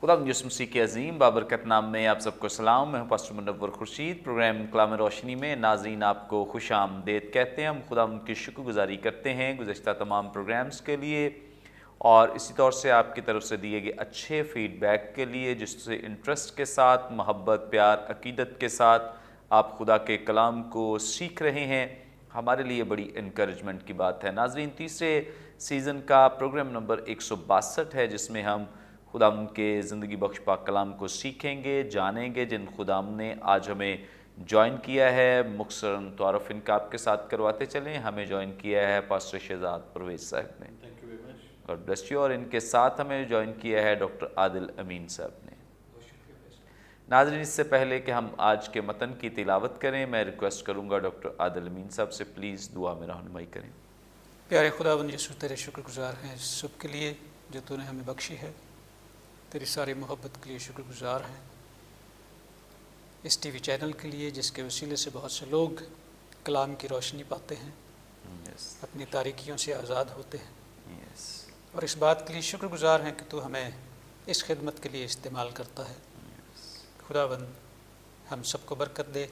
خدا یسوع مسیح کے عظیم بابرکت نام میں آپ سب کو سلام. میں ہوں پاسٹر منور خورشید. پروگرام کلام روشنی میں ناظرین آپ کو خوش آمدید کہتے ہیں. ہم خدا ان کی شکر گزاری کرتے ہیں گزشتہ تمام پروگرامز کے لیے اور اسی طور سے آپ کی طرف سے دیے گئے اچھے فیڈ بیک کے لیے, جس سے انٹرسٹ کے ساتھ, محبت, پیار, عقیدت کے ساتھ آپ خدا کے کلام کو سیکھ رہے ہیں. ہمارے لیے بڑی انکریجمنٹ کی بات ہے. ناظرین, تیسرے سیزن کا پروگرام نمبر 162 ہے, جس میں ہم خداوند کے زندگی بخش پاک کلام کو سیکھیں گے, جانیں گے. جن خداوند نے آج ہمیں جوائن کیا ہے, مختصراً تعارف ان کا آپ کے ساتھ کرواتے چلیں. ہمیں جوائن کیا ہے پاسٹر شہزاد پرویز صاحب نے, گاڈ بلیس یو. اور ان کے ساتھ ہمیں جوائن کیا ہے ڈاکٹر عادل امین صاحب نے. ناظرین, اس سے پہلے کہ ہم آج کے متن کی تلاوت کریں, میں ریکویسٹ کروں گا ڈاکٹر عادل امین صاحب سے پلیز دعا میں رہنمائی کریں. پیارے خداوند یسوع, تیرے شکر گزار ہیں اس صبح کے لیے جو تو نے ہمیں بخشی ہے. تیری ساری محبت کے لیے شکر گزار ہیں. اس ٹی وی چینل کے لیے جس کے وسیلے سے بہت سے لوگ کلام کی روشنی پاتے ہیں, اپنی تاریکیوں سے آزاد ہوتے ہیں. اور اس بات کے لیے شکر گزار ہیں کہ تو ہمیں اس خدمت کے لیے استعمال کرتا ہے. خداوند, ہم سب کو برکت دے,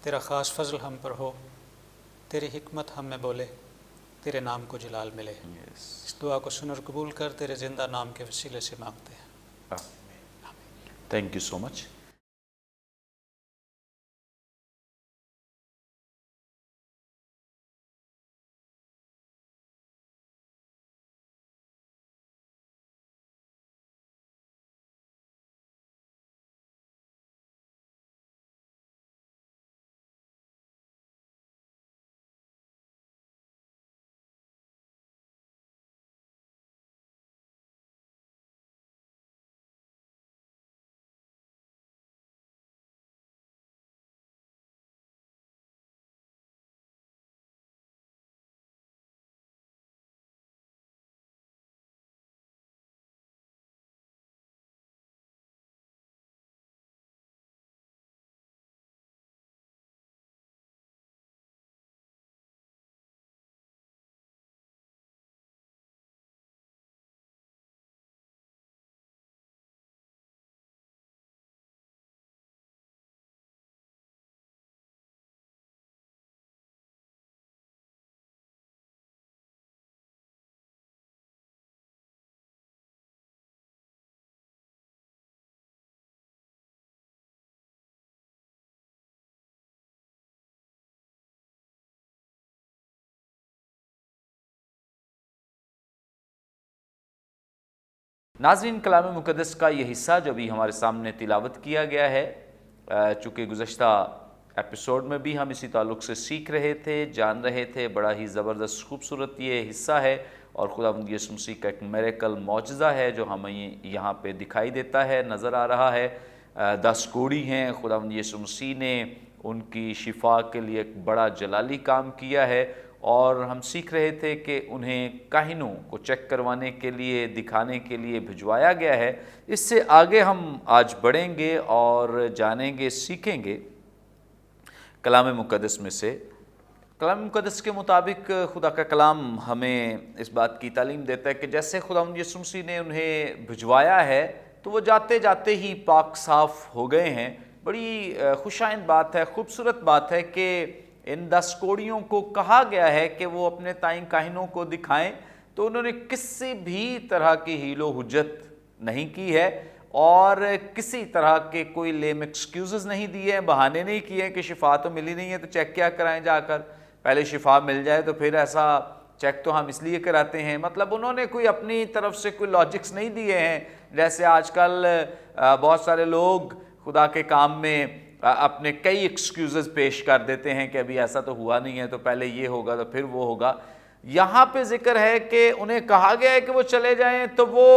تیرا خاص فضل ہم پر ہو, تیری حکمت ہم میں بولے, تیرے نام کو جلال ملے. اس دعا کو سن اور قبول کر, تیرے زندہ نام کے وسیلے سے مانگتے ہیں. تھینک یو سو مچ. ناظرین, کلام مقدس کا یہ حصہ جو بھی ہمارے سامنے تلاوت کیا گیا ہے, چونکہ گزشتہ ایپیسوڈ میں بھی ہم اسی تعلق سے سیکھ رہے تھے, جان رہے تھے. بڑا ہی زبردست خوبصورت یہ حصہ ہے اور خداوند یسوع مسیح کا ایک میریکل معجزہ ہے جو ہمیں یہاں پہ دکھائی دیتا ہے, نظر آ رہا ہے. 10 کوڑی ہیں, خداوند یسوع مسیح نے ان کی شفا کے لیے ایک بڑا جلالی کام کیا ہے. اور ہم سیکھ رہے تھے کہ انہیں کاہنوں کو چیک کروانے کے لیے, دکھانے کے لیے بھجوایا گیا ہے. اس سے آگے ہم آج بڑھیں گے اور جانیں گے, سیکھیں گے کلام مقدس میں سے. کلام مقدس کے مطابق خدا کا کلام ہمیں اس بات کی تعلیم دیتا ہے کہ جیسے خداوند یسوع مسیح نے انہیں بھجوایا ہے تو وہ جاتے جاتے ہی پاک صاف ہو گئے ہیں. بڑی خوش آئند بات ہے, خوبصورت بات ہے کہ ان 10 کوڑیوں کو کہا گیا ہے کہ وہ اپنے تائیں کاہنوں کو دکھائیں, تو انہوں نے کسی بھی طرح کی حیل و حجت نہیں کی ہے اور کسی طرح کے کوئی لیم ایکسکیوزز نہیں دیے ہیں, بہانے نہیں کیے کہ شفا تو ملی نہیں ہے تو چیک کیا کرائیں جا کر, پہلے شفا مل جائے تو پھر ایسا چیک تو ہم اس لیے کراتے ہیں. مطلب انہوں نے کوئی اپنی طرف سے کوئی لاجکس نہیں دیے ہیں, جیسے آج کل بہت سارے لوگ خدا کے کام میں اپنے کئی ایکسکیوزز پیش کر دیتے ہیں کہ ابھی ایسا تو ہوا نہیں ہے تو پہلے یہ ہوگا تو پھر وہ ہوگا. یہاں پہ ذکر ہے کہ انہیں کہا گیا ہے کہ وہ چلے جائیں تو وہ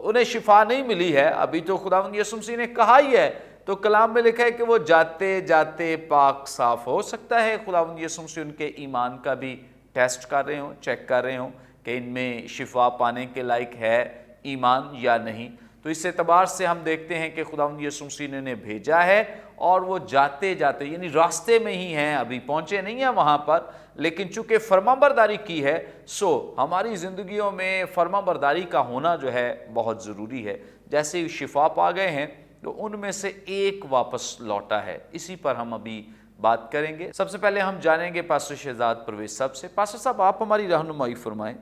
انہیں شفا نہیں ملی ہے. ابھی تو خداوند یسوع مسیح نے کہا ہی ہے, تو کلام میں لکھا ہے کہ وہ جاتے جاتے پاک صاف ہو. سکتا ہے خداوند یسوع مسیح ان کے ایمان کا بھی ٹیسٹ کر رہے ہوں, چیک کر رہے ہوں کہ ان میں شفا پانے کے لائق ہے ایمان یا نہیں. تو اس اعتبار سے ہم دیکھتے ہیں کہ خداوند یسوع مسیح نے انہیں بھیجا ہے اور وہ جاتے جاتے یعنی راستے میں ہی ہیں، ابھی پہنچے نہیں ہیں وہاں پر، لیکن چونکہ فرمانبرداری کی ہے سو ہماری زندگیوں میں فرمانبرداری کا ہونا جو ہے بہت ضروری ہے۔ جیسے ہی شفا پا گئے ہیں تو ان میں سے ایک واپس لوٹا ہے، اسی پر ہم ابھی بات کریں گے۔ سب سے پہلے ہم جانیں گے پاسٹر شہزاد پرویز صاحب سے۔ پاسٹر صاحب آپ ہماری رہنمائی فرمائیں،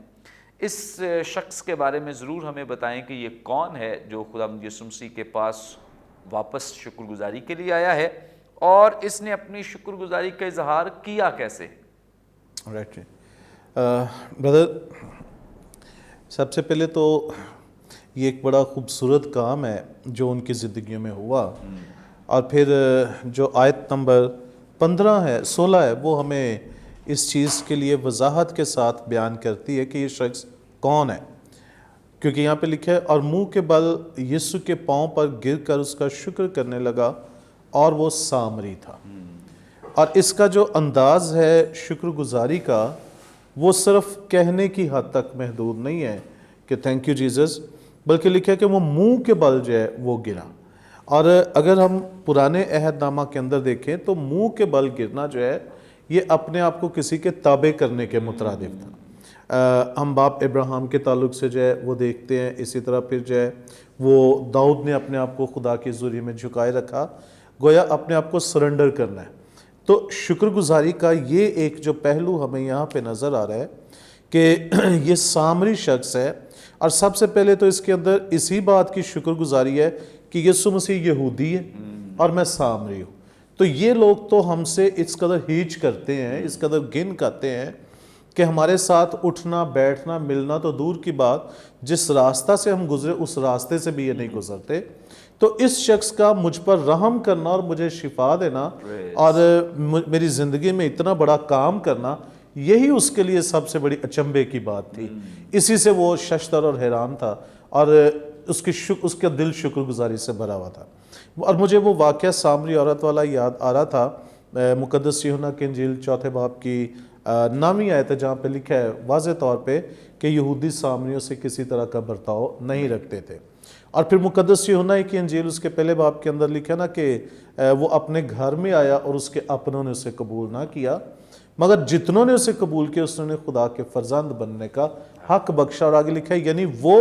اس شخص کے بارے میں ضرور ہمیں بتائیں کہ یہ کون ہے جو خداوند یسوع مسیح کے پاس واپس شکر گزاری کے لیے آیا ہے، اور اس نے اپنی شکر گزاری کا اظہار کیا کیسے؟ رائٹ بردر، سب سے پہلے تو یہ ایک بڑا خوبصورت کام ہے جو ان کی زندگیوں میں ہوا، اور پھر جو آیت نمبر 15 ہے 16 ہے وہ ہمیں اس چیز کے لیے وضاحت کے ساتھ بیان کرتی ہے کہ یہ شخص کون ہے، کیونکہ یہاں پہ لکھا ہے اور منہ کے بل یسوع کے پاؤں پر گر کر اس کا شکر کرنے لگا، اور وہ سامری تھا۔ اور اس کا جو انداز ہے شکر گزاری کا وہ صرف کہنے کی حد تک محدود نہیں ہے کہ تھینک یو جیزس، بلکہ لکھا ہے کہ وہ منہ کے بل جو ہے وہ گرا۔ اور اگر ہم پرانے عہد نامہ کے اندر دیکھیں تو منہ کے بل گرنا جو ہے یہ اپنے آپ کو کسی کے تابع کرنے کے مترادف تھا۔ ہم باپ ابراہیم کے تعلق سے جو ہے وہ دیکھتے ہیں، اسی طرح پھر جو ہے وہ داؤد نے اپنے آپ کو خدا کے ذریعے میں جھکائے رکھا، گویا اپنے آپ کو سرنڈر کرنا ہے۔ تو شکر گزاری کا یہ ایک جو پہلو ہمیں یہاں پہ نظر آ رہا ہے کہ یہ سامری شخص ہے، اور سب سے پہلے تو اس کے اندر اسی بات کی شکر گزاری ہے کہ یسوع مسیح یہودی ہے اور میں سامری ہوں۔ تو یہ لوگ تو ہم سے اس قدر ہیچ کرتے ہیں، اس قدر گن کرتے ہیں کہ ہمارے ساتھ اٹھنا بیٹھنا ملنا تو دور کی بات، جس راستہ سے ہم گزرے اس راستے سے بھی یہ نہیں گزرتے۔ تو اس شخص کا مجھ پر رحم کرنا اور مجھے شفا دینا اور میری زندگی میں اتنا بڑا کام کرنا، یہی اس کے لیے سب سے بڑی اچنبے کی بات تھی۔ اسی سے وہ ششدر اور حیران تھا، اور اس کا دل شکر گزاری سے بھرا ہوا تھا۔ اور مجھے وہ واقعہ سامری عورت والا یاد آ رہا تھا، مقدس یوحنا کی انجیل 4 باب کی 9ویں آیت ہے، جہاں پہ لکھا ہے واضح طور پہ کہ یہودی سامریوں سے کسی طرح کا برتاؤ نہیں رکھتے تھے۔ اور پھر مقدس یوحنا کی انجیل اس کے پہلے باب کے اندر لکھا نا کہ وہ اپنے گھر میں آیا اور اس کے اپنوں نے اسے قبول نہ کیا، مگر جتنوں نے اسے قبول کیا اس نے خدا کے فرزند بننے کا حق بخشا، اور آگے لکھا ہے یعنی وہ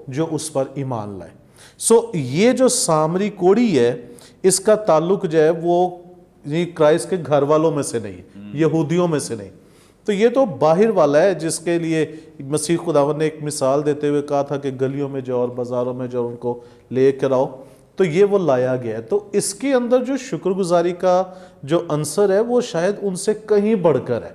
جو اس پر ایمان لائے۔ سو یہ جو سامری کوڑی ہے اس کا تعلق جو ہے وہ کرائسٹ کے گھر والوں میں سے نہیں، یہودیوں میں سے نہیں، تو یہ تو باہر والا ہے جس کے لیے مسیح خداوند نے ایک مثال دیتے ہوئے کہا تھا کہ گلیوں میں جاؤ اور بازاروں میں جاؤ ان کو لے کر آؤ، تو یہ وہ لایا گیا ہے۔ تو اس کے اندر جو شکر گزاری کا جو عنصر ہے وہ شاید ان سے کہیں بڑھ کر ہے،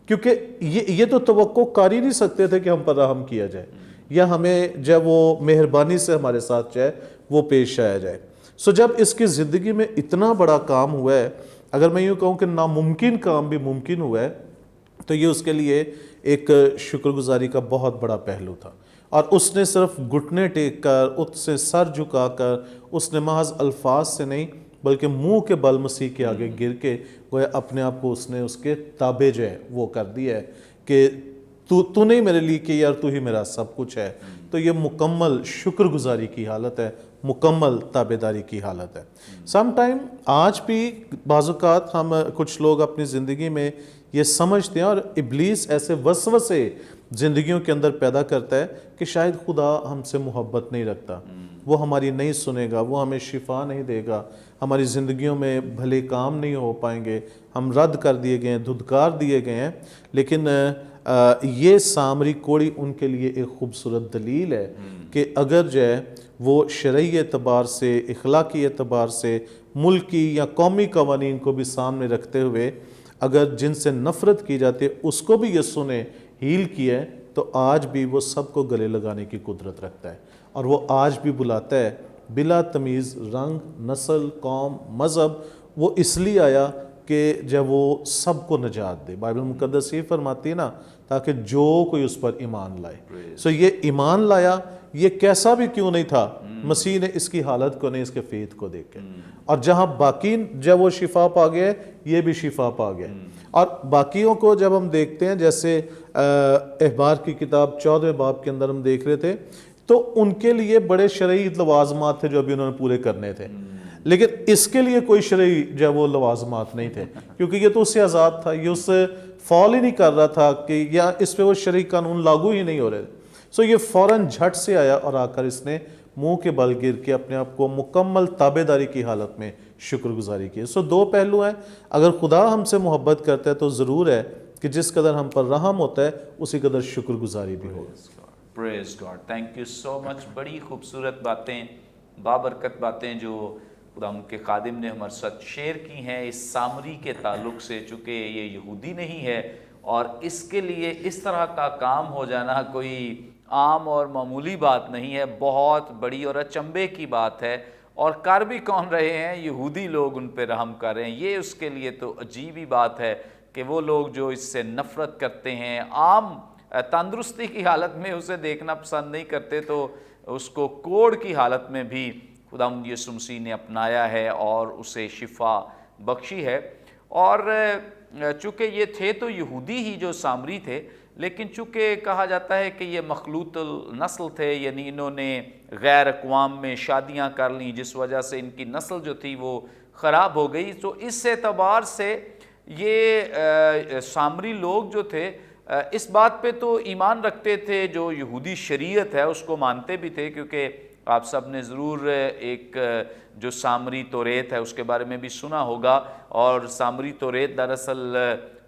کیونکہ یہ تو توقع کر ہی نہیں سکتے تھے کہ ہم پر رحم کیا جائے یا ہمیں جب وہ مہربانی سے ہمارے ساتھ جائے وہ پیش آیا جائے۔ سو جب اس کی زندگی میں اتنا بڑا کام ہوا ہے، اگر میں یوں کہوں کہ ناممکن کام بھی ممکن ہوا ہے، تو یہ اس کے لیے ایک شکر گزاری کا بہت بڑا پہلو تھا۔ اور اس نے صرف گھٹنے ٹیک کر، اس سے سر جھکا کر، اس نے محض الفاظ سے نہیں بلکہ منہ کے بل مسیح کے آگے گر کے گویا اپنے آپ کو اس نے اس کے تابع جو ہے وہ کر دیا ہے کہ تو نہیں میرے لیے کہ یار تو ہی میرا سب کچھ ہے۔ تو یہ مکمل شکر گزاری کی حالت ہے، مکمل تابع داری کی حالت ہے۔ سم ٹائم آج بھی بعض اوقات ہم کچھ لوگ اپنی زندگی میں یہ سمجھتے ہیں، اور ابلیس ایسے وسوسے زندگیوں کے اندر پیدا کرتا ہے کہ شاید خدا ہم سے محبت نہیں رکھتا، وہ ہماری نہیں سنے گا، وہ ہمیں شفا نہیں دے گا، ہماری زندگیوں میں بھلے کام نہیں ہو پائیں گے، ہم رد کر دیے گئے ہیں، دھدکار دیے گئے ہیں۔ لیکن یہ سامری کوڑی ان کے لیے ایک خوبصورت دلیل ہے کہ اگر جو ہے وہ شرعی اعتبار سے، اخلاقی اعتبار سے، ملکی یا قومی قوانین کو بھی سامنے رکھتے ہوئے اگر جن سے نفرت کی جاتی ہے اس کو بھی یسوع نے ہیل کیا ہے، تو آج بھی وہ سب کو گلے لگانے کی قدرت رکھتا ہے، اور وہ آج بھی بلاتا ہے بلا تمیز رنگ، نسل، قوم، مذہب۔ وہ اس لیے آیا کہ جب وہ سب کو نجات دے۔ بائبل مقدس یہ فرماتی ہے نا، تاکہ جو کوئی اس پر ایمان لائے۔ سو یہ ایمان لایا، یہ کیسا بھی کیوں نہیں تھا، مسیح نے اس کی حالت کو نہیں، اس کے فیت کو دیکھ کے، اور جہاں باقی جب وہ شفا پا گئے یہ بھی شفا پا گئے۔ اور باقیوں کو جب ہم دیکھتے ہیں، جیسے اخبار کی کتاب 14 باب کے اندر ہم دیکھ رہے تھے تو ان کے لیے بڑے شرعی لوازمات تھے جو ابھی انہوں نے پورے کرنے تھے، لیکن اس کے لیے کوئی شرعی جو وہ لوازمات نہیں تھے، کیونکہ یہ تو اس سے آزاد تھا، یہ اس سے فال ہی نہیں کر رہا تھا کہ یا اس پہ وہ شرعی قانون لاگو ہی نہیں ہو رہے. سو یہ فوراً جھٹ سے آیا اور آ کر اس نے منہ کے بل گر کے اپنے آپ کو مکمل تابع داری کی حالت میں شکر گزاری کی. سو دو پہلو ہیں. اگر خدا ہم سے محبت کرتا ہے تو ضرور ہے کہ جس قدر ہم پر رحم ہوتا ہے اسی قدر شکر گزاری بھی ہوگی. پریز گاڈ، تھینک یو سو مچ. بڑی خوبصورت باتیں، بابرکت باتیں جو خدا ان کے خادم نے ہمارے ساتھ شیئر کی ہیں اس سامری کے تعلق سے. چونکہ یہ یہودی نہیں ہے اور اس کے لیے اس طرح کا کام ہو جانا کوئی عام اور معمولی بات نہیں ہے، بہت بڑی اور اچنبے کی بات ہے. اور کر بھی کون رہے ہیں؟ یہودی لوگ ان پہ رحم کر رہے ہیں. یہ اس کے لیے تو عجیب ہی بات ہے کہ وہ لوگ جو اس سے نفرت کرتے ہیں، عام تندرستی کی حالت میں اسے دیکھنا پسند نہیں کرتے، تو اس کو کوڑ کی حالت میں بھی خداوند یسوع مسیح نے اپنایا ہے اور اسے شفا بخشی ہے. اور چونکہ یہ تھے تو یہودی ہی جو سامری تھے، لیکن چونکہ کہا جاتا ہے کہ یہ مخلوط النسل تھے، یعنی انہوں نے غیر اقوام میں شادیاں کر لیں جس وجہ سے ان کی نسل جو تھی وہ خراب ہو گئی. تو اس اعتبار سے یہ سامری لوگ جو تھے اس بات پہ تو ایمان رکھتے تھے، جو یہودی شریعت ہے اس کو مانتے بھی تھے. کیونکہ آپ سب نے ضرور ایک جو سامری توریت ہے اس کے بارے میں بھی سنا ہوگا، اور سامری توریت دراصل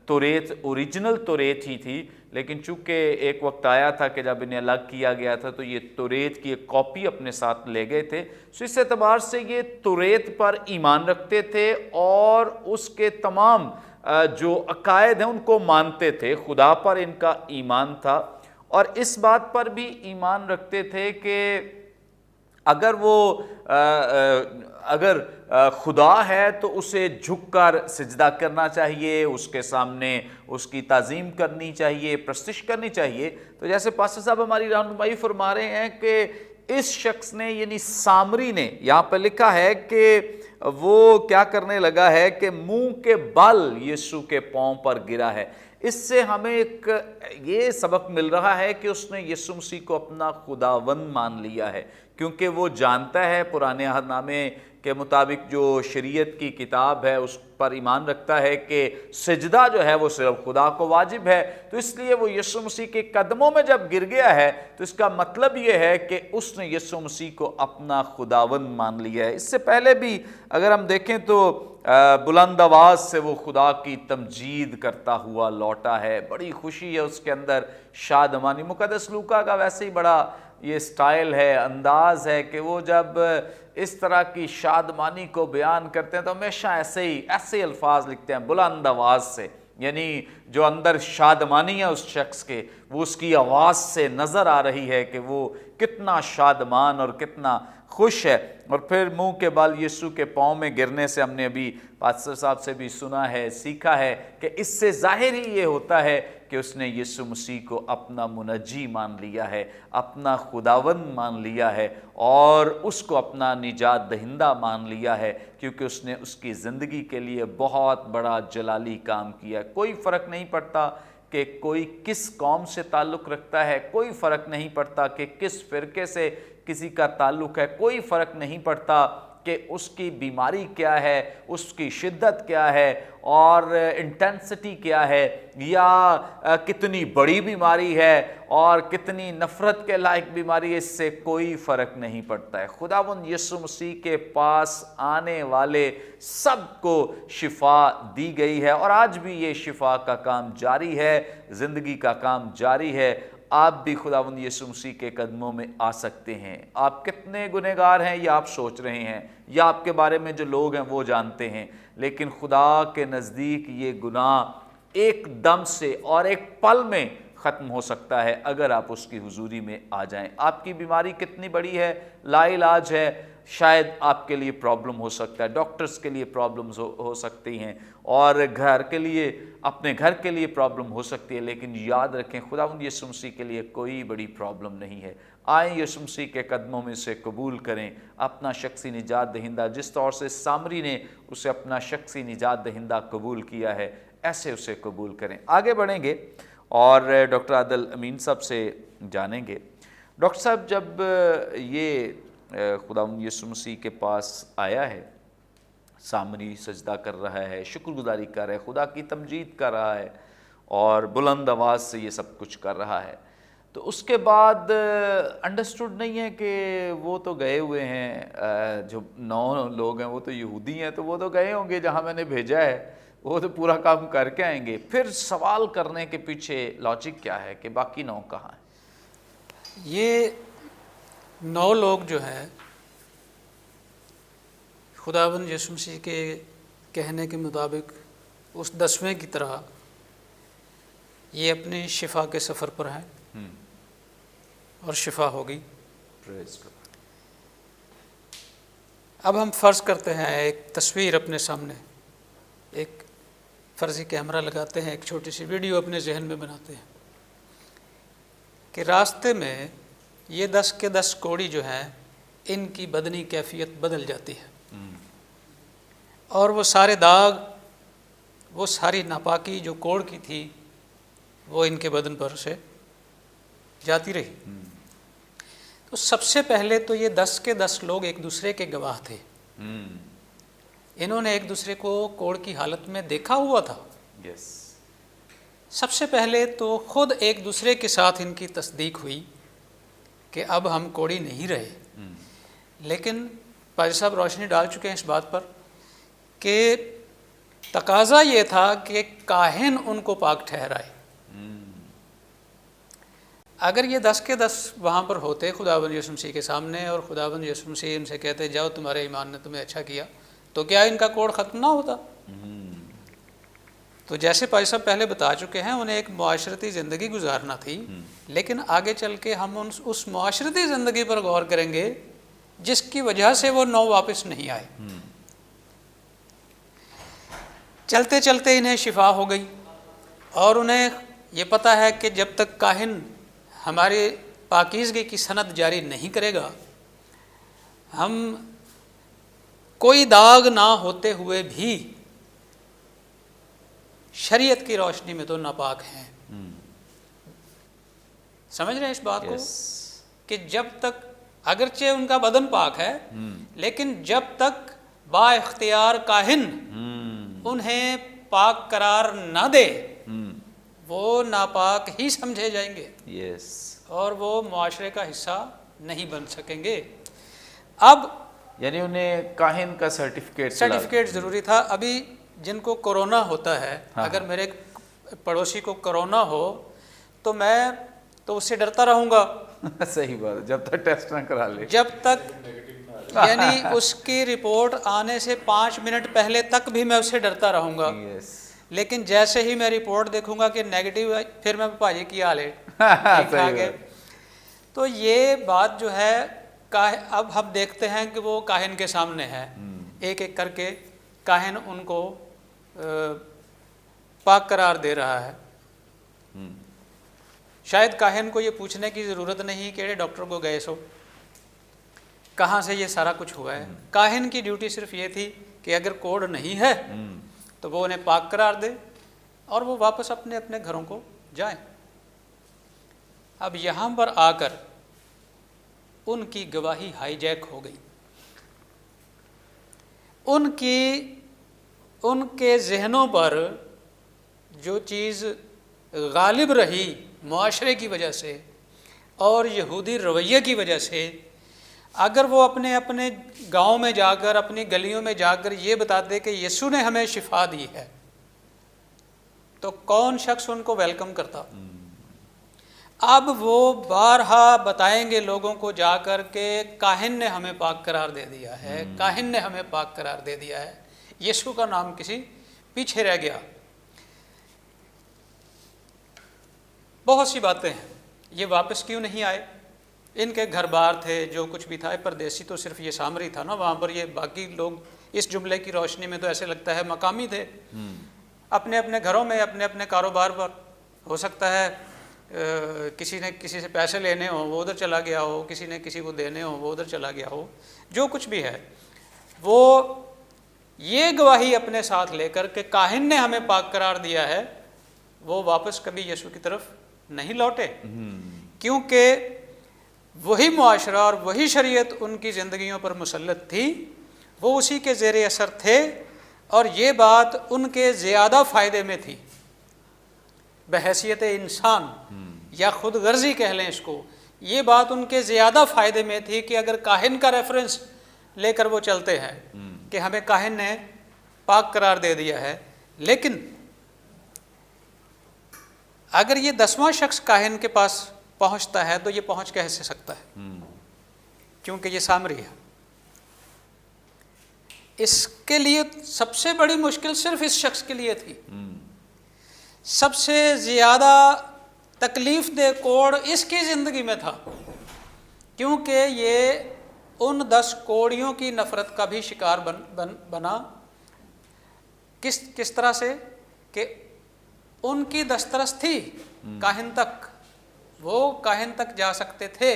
توریت اوریجنل توریت ہی تھی، لیکن چونکہ ایک وقت آیا تھا کہ جب انہیں الگ کیا گیا تھا تو یہ توریت کی ایک کاپی اپنے ساتھ لے گئے تھے. سو اس اعتبار سے یہ توریت پر ایمان رکھتے تھے اور اس کے تمام جو عقائد ہیں ان کو مانتے تھے. خدا پر ان کا ایمان تھا اور اس بات پر بھی ایمان رکھتے تھے کہ اگر خدا ہے تو اسے جھک کر سجدہ کرنا چاہیے، اس کے سامنے اس کی تعظیم کرنی چاہیے، پرستش کرنی چاہیے. تو جیسے پاسٹر صاحب ہماری رہنمائی فرما رہے ہیں کہ اس شخص نے یعنی سامری نے، یہاں پہ لکھا ہے کہ وہ کیا کرنے لگا ہے کہ منہ کے بل یسوع کے پاؤں پر گرا ہے. اس سے ہمیں ایک یہ سبق مل رہا ہے کہ اس نے یسوع مسیح کو اپنا خداوند مان لیا ہے، کیونکہ وہ جانتا ہے پرانے عہد نامے کے مطابق جو شریعت کی کتاب ہے اس پر ایمان رکھتا ہے کہ سجدہ جو ہے وہ صرف خدا کو واجب ہے. تو اس لیے وہ یسوع مسیح کے قدموں میں جب گر گیا ہے تو اس کا مطلب یہ ہے کہ اس نے یسوع مسیح کو اپنا خداوند مان لیا ہے. اس سے پہلے بھی اگر ہم دیکھیں تو بلند آواز سے وہ خدا کی تمجید کرتا ہوا لوٹا ہے. بڑی خوشی ہے اس کے اندر، شادمانی. مقدس لوکا کا ویسے ہی بڑا یہ سٹائل ہے، انداز ہے کہ وہ جب اس طرح کی شادمانی کو بیان کرتے ہیں تو ہمیشہ ایسے الفاظ لکھتے ہیں بلند آواز سے، یعنی جو اندر شادمانی ہے اس شخص کے وہ اس کی آواز سے نظر آ رہی ہے کہ وہ کتنا شادمان اور کتنا خوش ہے. اور پھر منہ کے بل یسوع کے پاؤں میں گرنے سے ہم نے ابھی پاسٹر صاحب سے بھی سنا ہے، سیکھا ہے کہ اس سے ظاہر ہی یہ ہوتا ہے کہ اس نے یسوع مسیح کو اپنا منجی مان لیا ہے، اپنا خداوند مان لیا ہے اور اس کو اپنا نجات دہندہ مان لیا ہے، کیونکہ اس نے اس کی زندگی کے لیے بہت بڑا جلالی کام کیا. کوئی فرق نہیں پڑتا کہ کوئی کس قوم سے تعلق رکھتا ہے، کوئی فرق نہیں پڑتا کہ کس فرقے سے کسی کا تعلق ہے، کوئی فرق نہیں پڑتا کہ اس کی بیماری کیا ہے، اس کی شدت کیا ہے اور انٹینسٹی کیا ہے، یا کتنی بڑی بیماری ہے اور کتنی نفرت کے لائق بیماری ہے، اس سے کوئی فرق نہیں پڑتا ہے. خداوند یسوع مسیح کے پاس آنے والے سب کو شفا دی گئی ہے اور آج بھی یہ شفا کا کام جاری ہے، زندگی کا کام جاری ہے. آپ بھی خداوند یسوع مسیح کے قدموں میں آ سکتے ہیں. آپ کتنے گنہگار ہیں یہ آپ سوچ رہے ہیں یا آپ کے بارے میں جو لوگ ہیں وہ جانتے ہیں، لیکن خدا کے نزدیک یہ گناہ ایک دم سے اور ایک پل میں ختم ہو سکتا ہے اگر آپ اس کی حضوری میں آ جائیں. آپ کی بیماری کتنی بڑی ہے، لا علاج ہے، شاید آپ کے لیے پرابلم ہو سکتا ہے، ڈاکٹرز کے لیے پرابلمز ہو سکتی ہیں اور گھر کے لیے، اپنے گھر کے لیے پرابلم ہو سکتی ہے، لیکن یاد رکھیں خداوند یسوع مسیح کے لیے کوئی بڑی پرابلم نہیں ہے. آئیں یسوع مسیح کے قدموں میں سے قبول کریں اپنا شخصی نجات دہندہ. جس طور سے سامری نے اسے اپنا شخصی نجات دہندہ قبول کیا ہے، ایسے اسے قبول کریں. آگے بڑھیں گے اور ڈاکٹر عادل امین صاحب سے جانیں گے. ڈاکٹر صاحب جب یہ خداوند یسوع مسیح کے پاس آیا ہے، سامری سجدہ کر رہا ہے، شکر گزاری کر رہا ہے، خدا کی تمجید کر رہا ہے اور بلند آواز سے یہ سب کچھ کر رہا ہے، تو اس کے بعد انڈرسٹوڈ نہیں ہے کہ وہ تو گئے ہوئے ہیں، جو 9 لوگ ہیں وہ تو یہودی ہیں، تو وہ تو گئے ہوں گے جہاں میں نے بھیجا ہے، وہ تو پورا کام کر کے آئیں گے. پھر سوال کرنے کے پیچھے لاجک کیا ہے کہ باقی 9 کہاں ہیں؟ یہ 9 لوگ جو ہیں خداوند یسوع مسیح کے کہنے کے مطابق اس 10ویں کی طرح یہ اپنی شفا کے سفر پر ہیں اور شفا ہوگی. اب ہم فرض کرتے ہیں ایک تصویر اپنے سامنے، ایک فرضی کیمرہ لگاتے ہیں، ایک چھوٹی سی ویڈیو اپنے ذہن میں بناتے ہیں کہ راستے میں یہ 10 کے 10 کوڑی جو ہیں ان کی بدنی کیفیت بدل جاتی ہے اور وہ سارے داغ، وہ ساری ناپاکی جو کوڑ کی تھی وہ ان کے بدن پر سے جاتی رہی. تو سب سے پہلے تو یہ 10 کے 10 لوگ ایک دوسرے کے گواہ تھے. انہوں نے ایک دوسرے کو کوڑ کی حالت میں دیکھا ہوا تھا. سب سے پہلے تو خود ایک دوسرے کے ساتھ ان کی تصدیق ہوئی کہ اب ہم کوڑی نہیں رہے. لیکن پادری صاحب روشنی ڈال چکے ہیں اس بات پر کہ تقاضا یہ تھا کہ کاہن ان کو پاک ٹھہرائے. اگر یہ 10 کے 10 وہاں پر ہوتے خداوند یسوع مسیح کے سامنے اور خداوند یسوع مسیح ان سے کہتے جاؤ تمہارے ایمان نے تمہیں اچھا کیا، تو کیا ان کا کوڑ ختم نہ ہوتا؟ تو جیسے پادری صاحب پہلے بتا چکے ہیں انہیں ایک معاشرتی زندگی گزارنا تھی، لیکن آگے چل کے ہم اس معاشرتی زندگی پر غور کریں گے جس کی وجہ سے وہ 9 واپس نہیں آئے. چلتے چلتے انہیں شفا ہو گئی اور انہیں یہ پتہ ہے کہ جب تک کاہن ہماری پاکیزگی کی سند جاری نہیں کرے گا، ہم کوئی داغ نہ ہوتے ہوئے بھی شریعت کی روشنی میں تو ناپاک ہیں. سمجھ رہے ہیں اس بات کو کہ جب تک اگرچہ ان کا بدن پاک ہے لیکن جب تک با اختیار کاہن انہیں پاک قرار نہ دے وہ ناپاک ہی سمجھے جائیں گے اور وہ معاشرے کا حصہ نہیں بن سکیں گے. اب یعنی انہیں کاہن کا سرٹیفکیٹ ضروری تھا. ابھی جن کو کورونا ہوتا ہے، اگر میرے پڑوسی کو کورونا ہو تو میں تو اس سے ڈرتا رہوں گا. صحیح بات، جب تک ٹیسٹ نہ کرا لے، جب تک یعنی اس کی رپورٹ آنے سے 5 منٹ پہلے تک بھی میں اس سے ڈرتا رہوں گا. لیکن جیسے ہی میں رپورٹ دیکھوں گا کہ نیگیٹو ہے، پھر میں بھاجی کی حال ہے. تو یہ بات جو ہے اب ہم دیکھتے ہیں کہ وہ کاہن کے سامنے ہے، ایک ایک کر کے کاہن ان کو پاک قرار دے رہا ہے. شاید کاہن کو یہ پوچھنے کی ضرورت نہیں کہ ڈاکٹر کو گئے سو کہاں سے یہ سارا کچھ ہوا ہے. کاہن کی ڈیوٹی صرف یہ تھی کہ اگر کوڑ نہیں ہے تو وہ انہیں پاک قرار دے اور وہ واپس اپنے اپنے گھروں کو جائیں. اب یہاں پر آ کر ان کی گواہی ہائی جیک ہو گئی. ان کے ذہنوں پر جو چیز غالب رہی معاشرے کی وجہ سے اور یہودی رویے کی وجہ سے، اگر وہ اپنے اپنے گاؤں میں جا کر اپنی گلیوں میں جا کر یہ بتاتے کہ یسوع نے ہمیں شفا دی ہے تو کون شخص ان کو ویلکم کرتا؟ اب وہ بارہا بتائیں گے لوگوں کو جا کر کہ کاہن نے ہمیں پاک قرار دے دیا ہے، کاہن نے ہمیں پاک قرار دے دیا ہے. یسوع کا نام کسی پیچھے رہ گیا. بہت سی باتیں ہیں. یہ واپس کیوں نہیں آئے؟ ان کے گھر بار تھے، جو کچھ بھی تھا. پردیسی تو صرف یہ سامری تھا نا وہاں پر. یہ باقی لوگ اس جملے کی روشنی میں تو ایسے لگتا ہے مقامی تھے، اپنے اپنے گھروں میں اپنے اپنے کاروبار پر. ہو سکتا ہے کسی نے کسی سے پیسے لینے ہوں وہ ادھر چلا گیا ہو، کسی نے کسی کو دینے ہوں وہ ادھر چلا گیا ہو. جو کچھ بھی ہے وہ یہ گواہی اپنے ساتھ لے کر کہ کاہن نے ہمیں پاک قرار دیا ہے، وہ واپس کبھی یسوع کی طرف نہیں لوٹے. کیونکہ وہی معاشرہ اور وہی شریعت ان کی زندگیوں پر مسلط تھی، وہ اسی کے زیر اثر تھے، اور یہ بات ان کے زیادہ فائدے میں تھی بحیثیت انسان، یا خود غرضی کہہ لیں اس کو، یہ بات ان کے زیادہ فائدے میں تھی کہ اگر کاہن کا ریفرنس لے کر وہ چلتے ہیں کہ ہمیں کاہن نے پاک قرار دے دیا ہے، لیکن اگر یہ 10واں شخص کاہن کے پاس پہنچتا ہے تو یہ پہنچ کیسے سکتا ہے؟ کیونکہ یہ سامری ہے۔ اس کے لیے سب سے بڑی مشکل صرف اس شخص کے لیے تھی، سب سے زیادہ تکلیف دہ کوڑ اس کی زندگی میں تھا، کیونکہ یہ ان 10 کوڑیوں کی نفرت کا بھی شکار بنا۔ کس طرح سے کہ ان کی دسترس تھی کاہن تک، وہ کاہن تک جا سکتے تھے،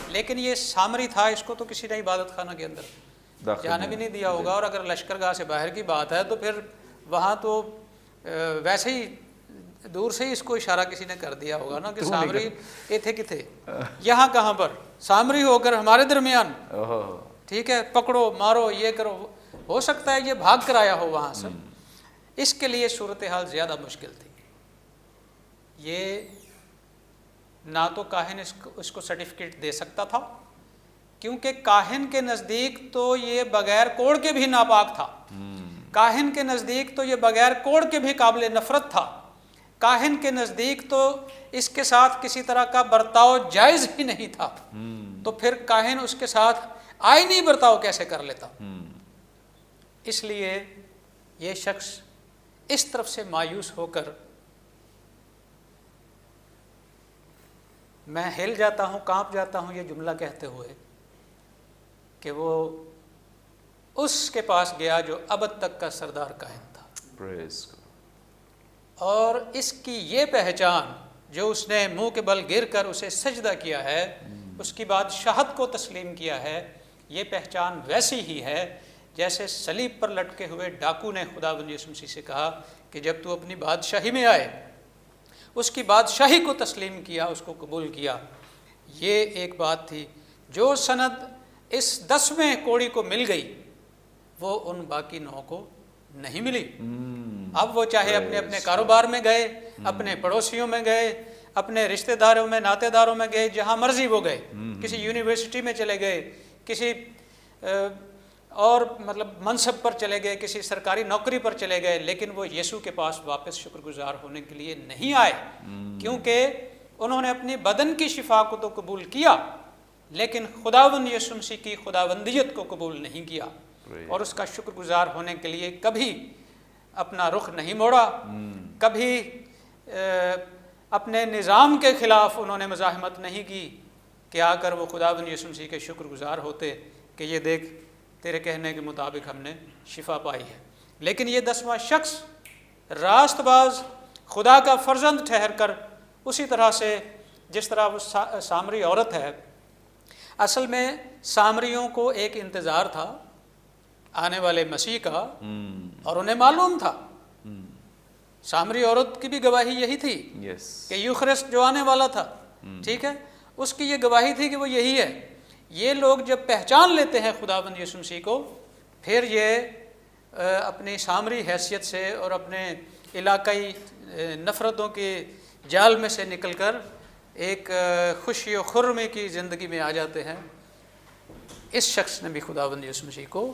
لیکن یہ سامری تھا، اس کو تو کسی نے عبادت خانہ کے اندر جانے بھی نہیں دیا ہوگا، اور اگر لشکر گاہ سے باہر کی بات ہے تو پھر وہاں تو ویسے ہی دور سے ہی اس کو اشارہ کسی نے کر دیا ہوگا نا کہ سامری یہ تھے کتھے، یہاں کہاں پر سامری ہو کر ہمارے درمیان، ٹھیک ہے، پکڑو مارو یہ کرو، ہو سکتا ہے یہ بھاگ کر آیا ہو وہاں سے۔ اس کے لیے صورتحال زیادہ مشکل تھی۔ یہ نہ تو کاہن اس کو سرٹیفکیٹ دے سکتا تھا، کیونکہ کاہن کے نزدیک تو یہ بغیر کوڑ کے بھی ناپاک تھا، کاہن کے نزدیک تو یہ بغیر کوڑ کے بھی قابل نفرت تھا، کاہن کے نزدیک تو اس کے ساتھ کسی طرح کا برتاؤ جائز ہی نہیں تھا، تو پھر کاہن اس کے ساتھ آئینی برتاؤ کیسے کر لیتا؟ اس لیے یہ شخص اس طرف سے مایوس ہو کر، میں ہل جاتا ہوں، کانپ جاتا ہوں یہ جملہ کہتے ہوئے، کہ وہ اس کے پاس گیا جو ابد تک کا سردار کاہن تھا، اور اس کی یہ پہچان جو اس نے منہ کے بل گر کر اسے سجدہ کیا ہے، اس کی بادشاہت کو تسلیم کیا ہے، یہ پہچان ویسی ہی ہے جیسے صلیب پر لٹکے ہوئے ڈاکو نے خداوند یسوع مسیح سے کہا کہ جب تو اپنی بادشاہی میں آئے، اس کی بادشاہی کو تسلیم کیا، اس کو قبول کیا۔ یہ ایک بات تھی جو سند اس 10ویں کوڑی کو مل گئی، وہ ان باقی 9 کو نہیں ملی۔ اب وہ چاہے اپنے اپنے کاروبار میں گئے، اپنے پڑوسیوں میں گئے، اپنے رشتہ داروں میں، ناطے داروں میں گئے، جہاں مرضی وہ گئے، کسی یونیورسٹی میں چلے گئے، کسی اور مطلب منصب پر چلے گئے، کسی سرکاری نوکری پر چلے گئے، لیکن وہ یسوع کے پاس واپس شکر گزار ہونے کے لیے نہیں آئے، کیونکہ انہوں نے اپنی بدن کی شفا کو تو قبول کیا، لیکن خداوند یسوع مسیح کی خداوندیت کو قبول نہیں کیا، اور اس کا شکر گزار ہونے کے لیے کبھی اپنا رخ نہیں موڑا، کبھی اپنے نظام کے خلاف انہوں نے مزاحمت نہیں کی کہ آ کر وہ خداوند یسوع مسیح کے شکر گزار ہوتے کہ یہ دیکھ تیرے کہنے کے مطابق ہم نے شفا پائی ہے۔ لیکن یہ 10واں شخص راست باز خدا کا فرزند ٹھہر کر اسی طرح سے جس طرح وہ سامری عورت ہے، اصل میں سامریوں کو ایک انتظار تھا آنے والے مسیح کا، اور انہیں معلوم تھا، سامری عورت کی بھی گواہی یہی تھی کہ یوخرسٹ جو آنے والا تھا، ٹھیک ہے، اس کی یہ گواہی تھی کہ وہ یہی ہے۔ یہ لوگ جب پہچان لیتے ہیں خداوند یسوع مسیح کو، پھر یہ اپنی سامری حیثیت سے اور اپنے علاقائی نفرتوں کے جال میں سے نکل کر ایک خوشی و خرمی کی زندگی میں آ جاتے ہیں۔ اس شخص نے بھی خداوند یسوع مسیح کو،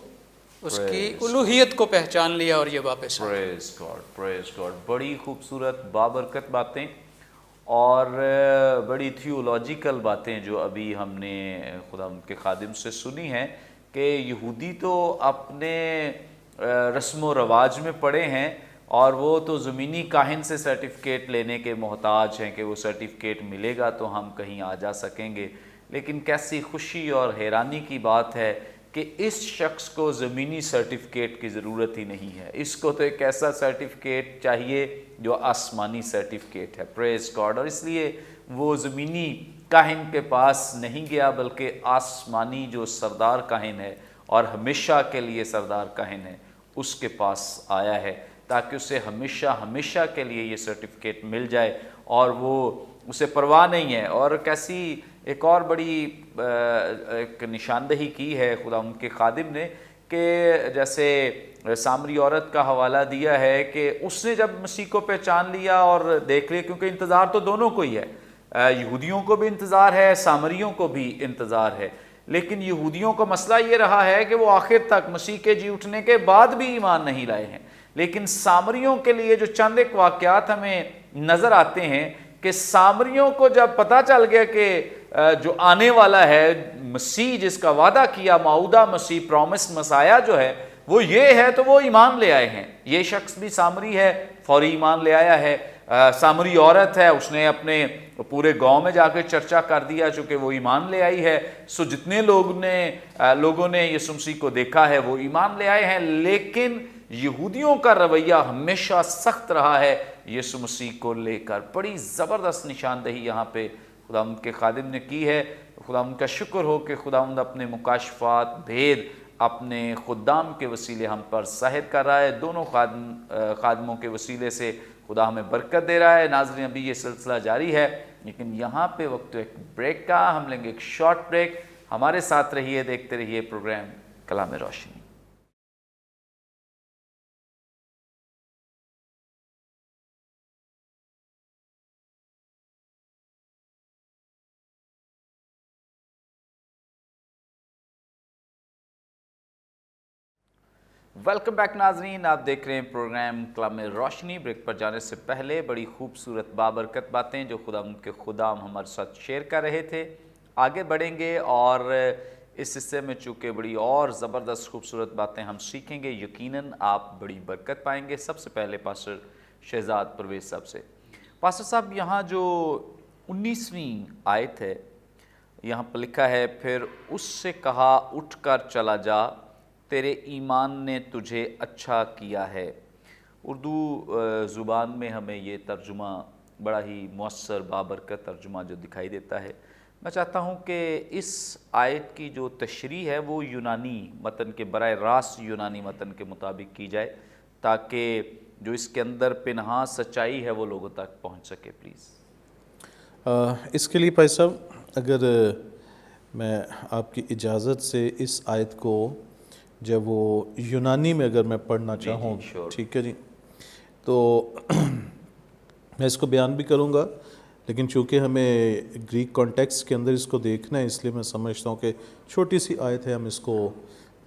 اس کی الوہیت کو پہچان لیا اور یہ واپس آیا۔ پریز گاڈ، پریز گاڈ، بڑی خوبصورت بابرکت باتیں اور بڑی تھیولوجیکل باتیں جو ابھی ہم نے خدا کے خادم سے سنی ہیں کہ یہودی تو اپنے رسم و رواج میں پڑے ہیں، اور وہ تو زمینی کاہن سے سرٹیفکیٹ لینے کے محتاج ہیں کہ وہ سرٹیفکیٹ ملے گا تو ہم کہیں آ جا سکیں گے، لیکن کیسی خوشی اور حیرانی کی بات ہے کہ اس شخص کو زمینی سرٹیفکیٹ کی ضرورت ہی نہیں ہے، اس کو تو ایک ایسا سرٹیفکیٹ چاہیے جو آسمانی سرٹیفکیٹ ہے۔ پریز گاڈ، اور اس لیے وہ زمینی کاہن کے پاس نہیں گیا بلکہ آسمانی جو سردار کاہن ہے اور ہمیشہ کے لیے سردار کاہن ہے اس کے پاس آیا ہے، تاکہ اسے ہمیشہ ہمیشہ کے لیے یہ سرٹیفکیٹ مل جائے، اور وہ اسے پرواہ نہیں ہے۔ اور کیسی ایک اور بڑی ایک نشاندہی کی ہے خدا ان کے خادم نے کہ جیسے سامری عورت کا حوالہ دیا ہے کہ اس نے جب مسیح کو پہچان لیا اور دیکھ لیا، کیونکہ انتظار تو دونوں کو ہی ہے، یہودیوں کو بھی انتظار ہے، سامریوں کو بھی انتظار ہے، لیکن یہودیوں کا مسئلہ یہ رہا ہے کہ وہ آخر تک مسیح کے جی اٹھنے کے بعد بھی ایمان نہیں لائے ہیں، لیکن سامریوں کے لیے جو چند ایک واقعات ہمیں نظر آتے ہیں کہ سامریوں کو جب پتہ چل گیا کہ جو آنے والا ہے مسیح، جس کا وعدہ کیا موعودہ مسیح، پرومس مسایا جو ہے وہ یہ ہے، تو وہ ایمان لے آئے ہیں۔ یہ شخص بھی سامری ہے، فوری ایمان لے آیا ہے۔ سامری عورت ہے، اس نے اپنے پورے گاؤں میں جا کے چرچا کر دیا چونکہ وہ ایمان لے آئی ہے۔ سو جتنے لوگوں نے یسوع مسیح کو دیکھا ہے وہ ایمان لے آئے ہیں، لیکن یہودیوں کا رویہ ہمیشہ سخت رہا ہے یسوع مسیح کو لے کر۔ بڑی زبردست نشاندہی یہاں پہ خداوند کے خادم نے کی ہے۔ خداوند کا شکر ہو کہ خداوند اپنے مکاشفات، بھید اپنے خدام کے وسیلے ہم پر ظاہر کر رہا ہے۔ دونوں خادموں کے وسیلے سے خدا ہمیں برکت دے رہا ہے۔ ناظرین، ابھی یہ سلسلہ جاری ہے، لیکن یہاں پہ وقت ایک بریک کا، ہم لیں گے ایک شارٹ بریک۔ ہمارے ساتھ رہیے، دیکھتے رہیے پروگرام کلام روشنی۔ ویلکم بیک ناظرین، آپ دیکھ رہے ہیں پروگرام کلام روشنی۔ بریک پر جانے سے پہلے بڑی خوبصورت بابرکت باتیں جو خدا ان کے خدام ہمارے ساتھ شیئر کر رہے تھے، آگے بڑھیں گے اور اس حصے میں چونکہ بڑی اور زبردست خوبصورت باتیں ہم سیکھیں گے، یقیناً آپ بڑی برکت پائیں گے۔ سب سے پہلے پاسٹر شہزاد پرویز صاحب سے۔ پاسٹر صاحب، یہاں جو 19ویں آیت ہے، یہاں پر لکھا ہے، پھر اس سے کہا اٹھ کر چلا جا، تیرے ایمان نے تجھے اچھا کیا ہے۔ اردو زبان میں ہمیں یہ ترجمہ بڑا ہی مؤثر بابرکت ترجمہ جو دکھائی دیتا ہے۔ میں چاہتا ہوں کہ اس آیت کی جو تشریح ہے وہ یونانی متن کے براہ راست یونانی متن کے مطابق کی جائے، تاکہ جو اس کے اندر پنہاں سچائی ہے وہ لوگوں تک پہنچ سکے، پلیز۔ اس کے لیے بھائی صاحب، اگر میں آپ کی اجازت سے اس آیت کو جب وہ یونانی میں اگر میں پڑھنا چاہوں، ٹھیک ہے جی، تو میں اس کو بیان بھی کروں گا، لیکن چونکہ ہمیں گریک کانٹیکسٹ کے اندر اس کو دیکھنا ہے، اس لیے میں سمجھتا ہوں کہ چھوٹی سی آیت ہے، ہم اس کو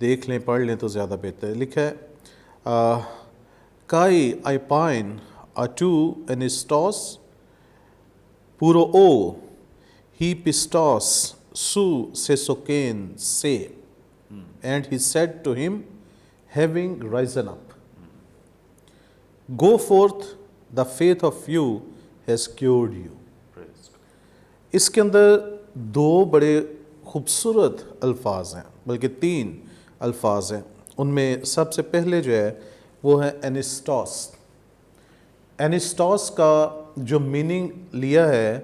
دیکھ لیں، پڑھ لیں تو زیادہ بہتر ہے۔ لکھا ہے، کائی آئپائن اٹو انسٹوس پورو او ہی پسٹوس سو سیسوکین سے and he said to him, having risen up, go forth, the faith of you has cured you. اس کے اندر دو بڑے خوبصورت الفاظ ہیں، بلکہ 3 الفاظ ہیں۔ ان میں سب سے پہلے جو ہے وہ ہے انسٹوس۔ انسٹوس کا جو میننگ لیا ہے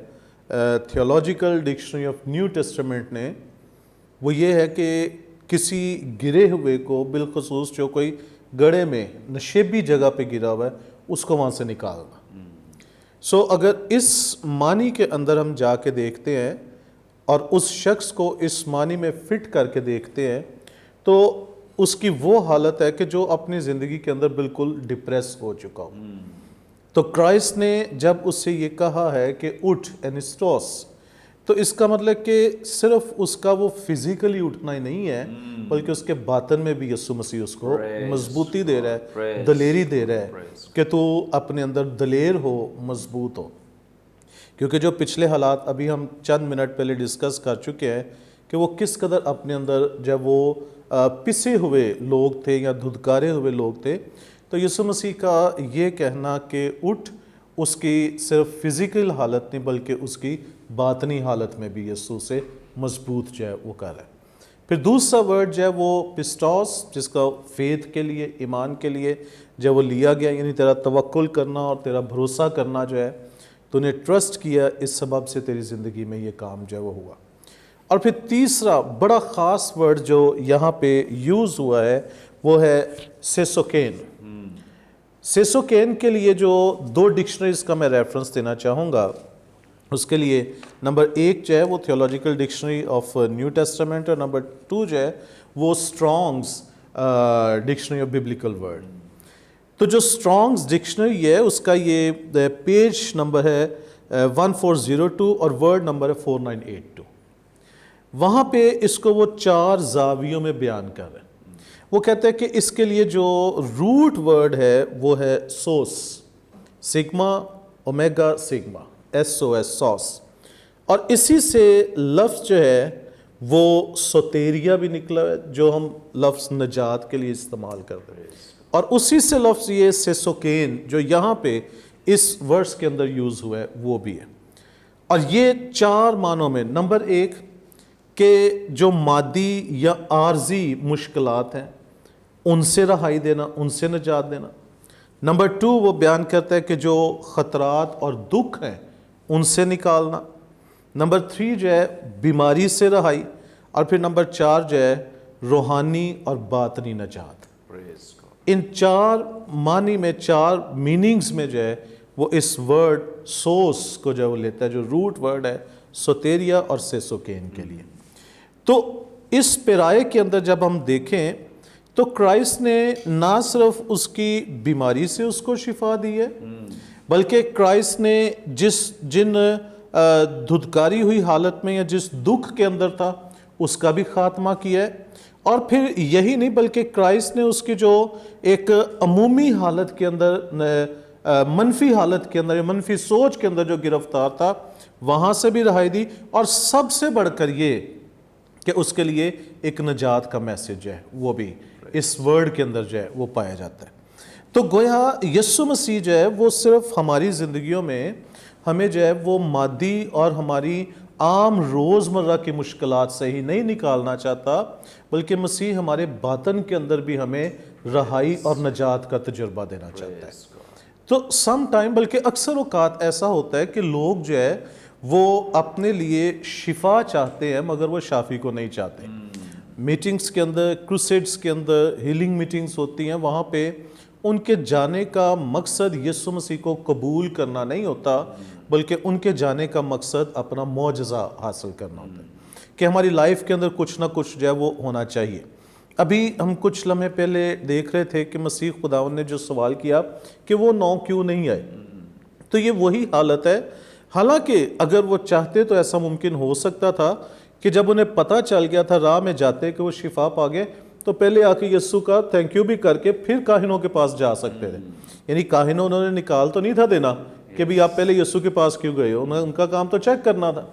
theological dictionary of new testament نے، وہ یہ ہے کہ کسی گرے ہوئے کو، بالخصوص جو کوئی گڑھے میں نشیبی جگہ پہ گرا ہوا ہے، اس کو وہاں سے نکالنا۔ سو اگر اس معنی کے اندر ہم جا کے دیکھتے ہیں اور اس شخص کو اس معنی میں فٹ کر کے دیکھتے ہیں، تو اس کی وہ حالت ہے کہ جو اپنی زندگی کے اندر بالکل ڈپریس ہو چکا ہو۔ تو کرائسٹ نے جب اس سے یہ کہا ہے کہ اٹھ، انسٹوس، تو اس کا مطلب کہ صرف اس کا وہ فزیکلی اٹھنا ہی نہیں ہے، بلکہ اس کے باطن میں بھی یسوع مسیح اس کو مضبوطی دے رہا ہے، دلیری دے رہا ہے کہ تو اپنے اندر دلیر ہو، مضبوط ہو۔ کیونکہ جو پچھلے حالات ابھی ہم چند منٹ پہلے ڈسکس کر چکے ہیں کہ وہ کس قدر اپنے اندر جب وہ پسے ہوئے لوگ تھے یا دھدکارے ہوئے لوگ تھے، تو یسوع مسیح کا یہ کہنا کہ اٹھ، اس کی صرف فزیکل حالت نہیں بلکہ اس کی باطنی حالت میں بھی یسوع سے مضبوط جو ہے وہ کر ہے۔ پھر دوسرا ورڈ جو ہے وہ پسٹوس، جس کا فیتھ کے لیے، ایمان کے لیے جب وہ لیا گیا، یعنی تیرا توکل کرنا اور تیرا بھروسہ کرنا جو ہے، تو نے ٹرسٹ کیا، اس سبب سے تیری زندگی میں یہ کام جو ہے وہ ہوا۔ اور پھر تیسرا بڑا خاص ورڈ جو یہاں پہ یوز ہوا ہے وہ ہے سیسوکین۔ سیسوکین کے لیے جو 2 ڈکشنریز کا میں ریفرنس دینا چاہوں گا، اس کے لیے نمبر 1 جو ہے وہ theological dictionary of new Testament, اور نمبر 2 جو ہے وہ اسٹرانگس ڈکشنری آف بیبلیکل ورڈ. تو جو اسٹرانگس ڈکشنری ہے اس کا یہ پیج نمبر ہے 1402 اور ورڈ نمبر ہے 4982. وہاں پہ اس کو وہ 4 زاویوں میں بیان کر رہے ہیں. وہ کہتے ہیں کہ اس کے لیے جو روٹ ورڈ ہے وہ ہے sauce, sigma omega sigma, SOS sauce, اور اسی سے لفظ جو ہے وہ سوتیریا بھی نکلا ہے جو ہم لفظ نجات کے لیے استعمال کرتے ہیں، اور اسی سے لفظ یہ سیسوکین جو یہاں پہ اس ورس کے اندر یوز ہوا ہے وہ بھی ہے. اور یہ 4 معنوں میں نمبر 1 کہ جو مادی یا عارضی مشکلات ہیں ان سے رہائی دینا، ان سے نجات دینا. نمبر 2 وہ بیان کرتا ہے کہ جو خطرات اور دکھ ہیں ان سے نکالنا. نمبر 3 جو ہے بیماری سے رہائی. اور پھر نمبر 4 جو ہے روحانی اور باطنی نجات. ان 4 معنی میں 4 میننگز میں جو ہے وہ اس ورڈ سوس کو جو وہ لیتا ہے، جو روٹ ورڈ ہے سوتیریا اور سیسوکین کے لیے. تو اس پیرائے کے اندر جب ہم دیکھیں تو کرائسٹ نے نہ صرف اس کی بیماری سے اس کو شفا دی ہے، بلکہ کرائسٹ نے جن دھدکاری ہوئی حالت میں یا جس دکھ کے اندر تھا اس کا بھی خاتمہ کیا ہے. اور پھر یہی نہیں بلکہ کرائسٹ نے اس کی جو ایک عمومی حالت کے اندر، منفی حالت کے اندر، منفی سوچ کے اندر جو گرفتار تھا وہاں سے بھی رہائی دی. اور سب سے بڑھ کر یہ کہ اس کے لیے ایک نجات کا میسج ہے وہ بھی اس ورڈ کے اندر جو ہے وہ پایا جاتا ہے. تو گویا یسوع مسیح جو ہے وہ صرف ہماری زندگیوں میں ہمیں جو ہے وہ مادی اور ہماری عام روزمرہ کی مشکلات سے ہی نہیں نکالنا چاہتا، بلکہ مسیح ہمارے باطن کے اندر بھی ہمیں رہائی اور نجات کا تجربہ دینا چاہتا ہے. تو سم ٹائم بلکہ اکثر اوقات ایسا ہوتا ہے کہ لوگ جو ہے وہ اپنے لیے شفا چاہتے ہیں مگر وہ شافی کو نہیں چاہتے. میٹنگز کے اندر، کروسیڈز کے اندر، ہیلنگ میٹنگز ہوتی ہیں، وہاں پہ ان کے جانے کا مقصد یسوع مسیح کو قبول کرنا نہیں ہوتا، بلکہ ان کے جانے کا مقصد اپنا معجزہ حاصل کرنا ہوتا ہے کہ ہماری لائف کے اندر کچھ نہ کچھ جو ہے وہ ہونا چاہیے. ابھی ہم کچھ لمحے پہلے دیکھ رہے تھے کہ مسیح خداوند نے جو سوال کیا کہ وہ 9 کیوں نہیں آئے، تو یہ وہی حالت ہے. حالانکہ اگر وہ چاہتے تو ایسا ممکن ہو سکتا تھا کہ جب انہیں پتہ چل گیا تھا راہ میں جاتے کہ وہ شفا پا گئے تو پہلے آ کے یسوع کا تھینک یو بھی کر کے پھر کاہنوں کے پاس جا سکتے تھے. یعنی کاہنوں انہوں نے نکال تو نہیں تھا دینا کہ بھی آپ پہلے یسوع کے پاس کیوں گئے ہو، ان کا کام تو چیک کرنا تھا.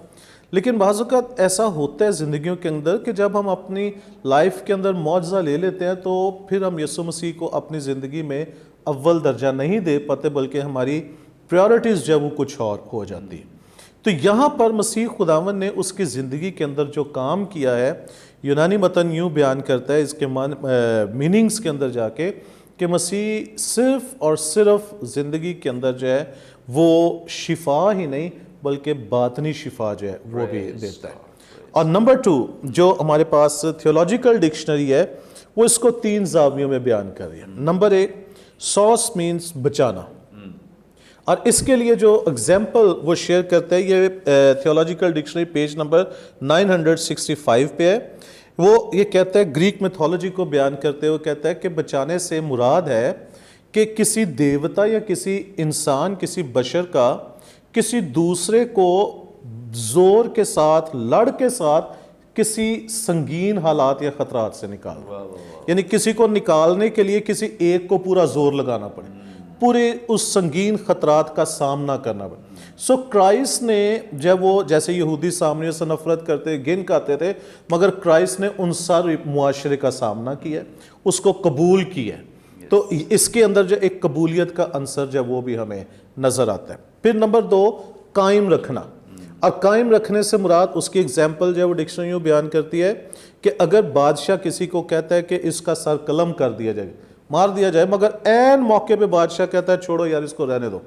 لیکن بعض اوقات ایسا ہوتا ہے زندگیوں کے اندر کہ جب ہم اپنی لائف کے اندر معجزہ لے لیتے ہیں تو پھر ہم یسوع مسیح کو اپنی زندگی میں اول درجہ نہیں دے پاتے، بلکہ ہماری پریورٹیز جو ہے وہ کچھ اور ہو جاتی ہے. تو یہاں پر مسیح خداوند نے اس کی زندگی کے اندر جو کام کیا ہے، یونانی متن یوں بیان کرتا ہے اس کے میننگز کے اندر جا کے کہ مسیح صرف اور صرف زندگی کے اندر جو ہے وہ شفا ہی نہیں بلکہ باطنی شفا جو ہے وہ بھی دیتا ہے. اور نمبر 2 جو ہمارے پاس تھیولوجیکل ڈکشنری ہے وہ اس کو 3 زاویوں میں بیان کر رہی ہے. نمبر 1 سوس مینس بچانا، اور اس کے لیے جو اگزامپل وہ شیئر کرتے ہیں یہ تھیولوجیکل ڈکشنری پیج نمبر 965 پہ ہے. وہ یہ کہتا ہے گریک میتھولوجی کو بیان کرتے ہوئے کہتا ہے کہ بچانے سے مراد ہے کہ کسی دیوتا یا کسی انسان، کسی بشر کا کسی دوسرے کو زور کے ساتھ، لڑ کے ساتھ کسی سنگین حالات یا خطرات سے نکالنا. یعنی کسی کو نکالنے کے لیے کسی ایک کو پورا زور لگانا پڑے، پورے اس سنگین خطرات کا سامنا کرنا پڑے. سو کرائسٹ نے جب وہ جیسے یہودی سامنے سے نفرت کرتے گن کہتے تھے، مگر کرائسٹ نے ان سارے معاشرے کا سامنا کیا، اس کو قبول کیا. تو اس کے اندر جو ایک قبولیت کا عنصر جو وہ بھی ہمیں نظر آتا ہے. پھر نمبر 2 قائم رکھنا، اور قائم رکھنے سے مراد اس کی ایگزامپل جو ہے وہ ڈکشنری بیان کرتی ہے کہ اگر بادشاہ کسی کو کہتا ہے کہ اس کا سر قلم کر دیا جائے، مار دیا جائے، مگر عین موقع پہ بادشاہ کہتا ہے چھوڑو یار اس کو رہنے دو،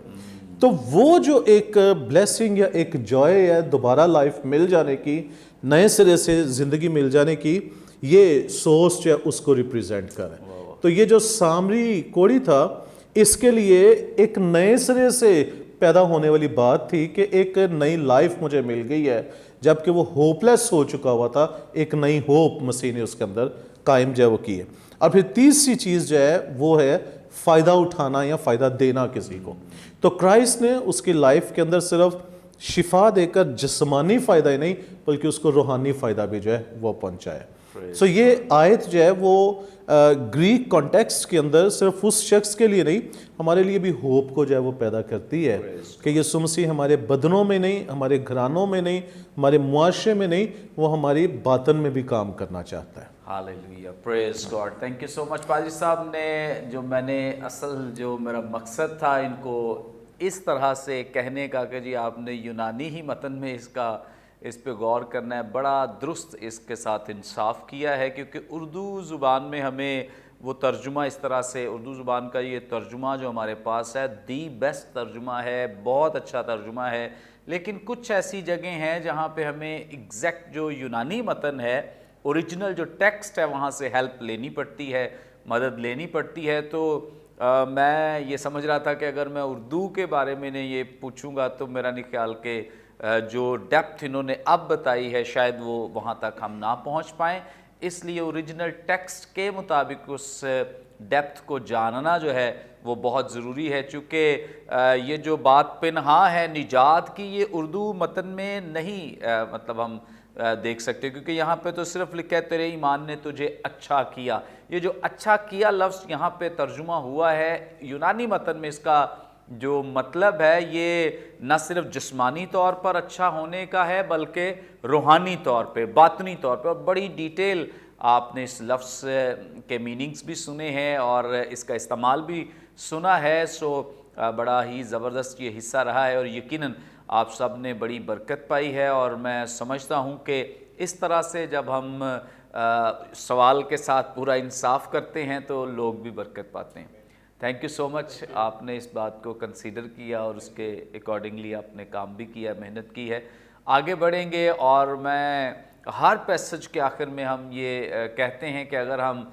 تو وہ جو ایک بلیسنگ یا ایک جوائے ہے دوبارہ لائف مل جانے کی، نئے سرے سے زندگی مل جانے کی، یہ سوس جو ہے اس کو ریپریزنٹ کر رہے ہیں. تو یہ جو سامری کوڑی تھا اس کے لیے ایک نئے سرے سے پیدا ہونے والی بات تھی کہ ایک نئی لائف مجھے مل گئی ہے، جبکہ وہ ہوپلیس ہو چکا ہوا تھا، ایک نئی ہوپ مسیح نے اس کے اندر قائم جو ہے وہ کی ہے۔ اور پھر تیسری چیز جو ہے وہ ہے فائدہ اٹھانا یا فائدہ دینا کسی کو۔ تو کرائسٹ نے اس کی لائف کے اندر صرف شفا دے کر جسمانی فائدہ ہی نہیں بلکہ اس کو روحانی فائدہ بھی جو ہے وہ پہنچایا۔ سو یہ آیت جو ہے وہ گریک کانٹیکسٹ کے اندر صرف اس شخص کے لیے نہیں، ہمارے لیے بھی ہوپ کو جو ہے وہ پیدا کرتی ہے کہ یسوع مسیح ہمارے بدنوں میں نہیں، ہمارے گھرانوں میں نہیں، ہمارے معاشرے میں نہیں، وہ ہماری باطن میں بھی کام کرنا چاہتا ہے۔ ہاللیلویہ، پریز گاڈ، تھینک یو سو مچ پادری صاحب نے جو میرا مقصد تھا ان کو اس طرح سے کہنے کا کہ جی آپ نے یونانی ہی متن میں اس پہ غور کرنا ہے، بڑا درست اس کے ساتھ انصاف کیا ہے، کیونکہ اردو زبان میں ہمیں وہ ترجمہ اس طرح سے، اردو زبان کا یہ ترجمہ جو ہمارے پاس ہے دی بیسٹ ترجمہ ہے، بہت اچھا ترجمہ ہے، لیکن کچھ ایسی جگہیں ہیں جہاں پہ ہمیں ایگزیکٹ جو یونانی متن ہے، اوریجنل جو ٹیکسٹ ہے وہاں سے ہیلپ لینی پڑتی ہے، مدد لینی پڑتی ہے۔ تو میں یہ سمجھ رہا تھا کہ اگر میں اردو کے بارے میں یہ پوچھوں گا تو میرا نہیں خیال کہ جو ڈیپتھ انہوں نے اب بتائی ہے شاید وہ وہاں تک ہم نہ پہنچ پائیں، اس لیے اوریجنل ٹیکسٹ کے مطابق اس ڈیپتھ کو جاننا جو ہے وہ بہت ضروری ہے، چونکہ یہ جو بات پنہاں ہے نجات کی، یہ اردو متن میں نہیں مطلب ہم دیکھ سکتے، کیونکہ یہاں پہ تو صرف لکھا ہے تیرے ایمان نے تجھے اچھا کیا۔ یہ جو اچھا کیا لفظ یہاں پہ ترجمہ ہوا ہے یونانی متن میں، اس کا جو مطلب ہے یہ نہ صرف جسمانی طور پر اچھا ہونے کا ہے بلکہ روحانی طور پہ، باطنی طور پہ، اور بڑی ڈیٹیل آپ نے اس لفظ کے میننگز بھی سنے ہیں اور اس کا استعمال بھی سنا ہے۔ سو بڑا ہی زبردست یہ حصہ رہا ہے اور یقیناً آپ سب نے بڑی برکت پائی ہے، اور میں سمجھتا ہوں کہ اس طرح سے جب ہم سوال کے ساتھ پورا انصاف کرتے ہیں تو لوگ بھی برکت پاتے ہیں۔ تھینک یو سو مچ، آپ نے اس بات کو کنسیڈر کیا اور اس کے اکارڈنگلی آپ نے کام بھی کیا، محنت کی ہے۔ آگے بڑھیں گے، اور میں ہر پیسج کے آخر میں ہم یہ کہتے ہیں کہ اگر ہم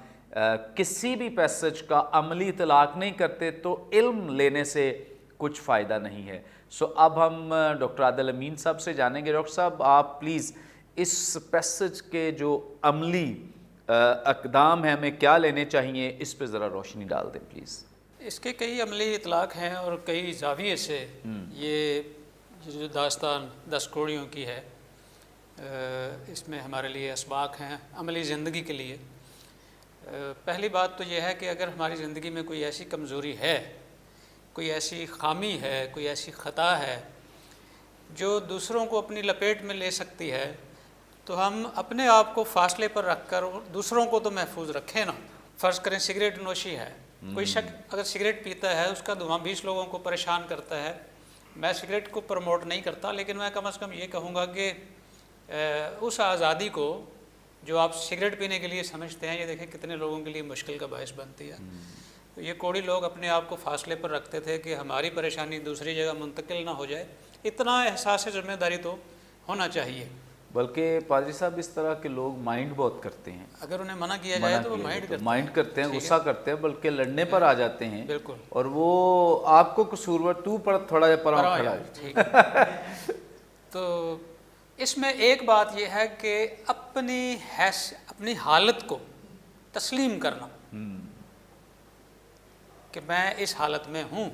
کسی بھی پیسج کا عملی اطلاق نہیں کرتے تو علم لینے سے کچھ فائدہ نہیں ہے۔ سو اب ہم ڈاکٹر عادل امین صاحب سے جانیں گے۔ ڈاکٹر صاحب آپ پلیز اس پیسج کے جو عملی اقدام ہیں ہمیں کیا لینے چاہیے، اس پہ ذرا روشنی ڈال دیں پلیز۔ اس کے کئی عملی اطلاق ہیں اور کئی زاویے سے یہ جو داستان 10 کوڑیوں کی ہے، اس میں ہمارے لیے اسباق ہیں عملی زندگی کے لیے۔ پہلی بات تو یہ ہے کہ اگر ہماری زندگی میں کوئی ایسی کمزوری ہے، کوئی ایسی خامی ہے، کوئی ایسی خطا ہے جو دوسروں کو اپنی لپیٹ میں لے سکتی ہے، تو ہم اپنے آپ کو فاصلے پر رکھ کر دوسروں کو تو محفوظ رکھیں نا۔ فرض کریں سگریٹ نوشی ہے، کوئی شخص اگر سگریٹ پیتا ہے، اس کا دھواں 20 لوگوں کو پریشان کرتا ہے۔ میں سگریٹ کو پروموٹ نہیں کرتا، لیکن میں کم از کم یہ کہوں گا کہ اس آزادی کو جو آپ سگریٹ پینے کے لیے سمجھتے ہیں، یہ دیکھیں کتنے لوگوں کے لیے مشکل کا باعث بنتی ہے۔ تو یہ کوڑی لوگ اپنے آپ کو فاصلے پر رکھتے تھے کہ ہماری پریشانی دوسری جگہ منتقل نہ ہو جائے۔ اتنا احساس ذمہ داری تو ہونا چاہیے۔ بلکہ پادری صاحب اس طرح کے لوگ مائنڈ بہت کرتے ہیں، اگر انہیں منع کیا جائے تو وہ مائنڈ کرتے ہیں، غصہ کرتے ہیں، بلکہ لڑنے پر آ جاتے ہیں، بالکل، اور وہ آپ کو قصورور تو پر تھوڑا جا پر کھڑا ہے۔ تو اس میں ایک بات یہ ہے کہ اپنی حالت کو تسلیم کرنا کہ میں اس حالت میں ہوں۔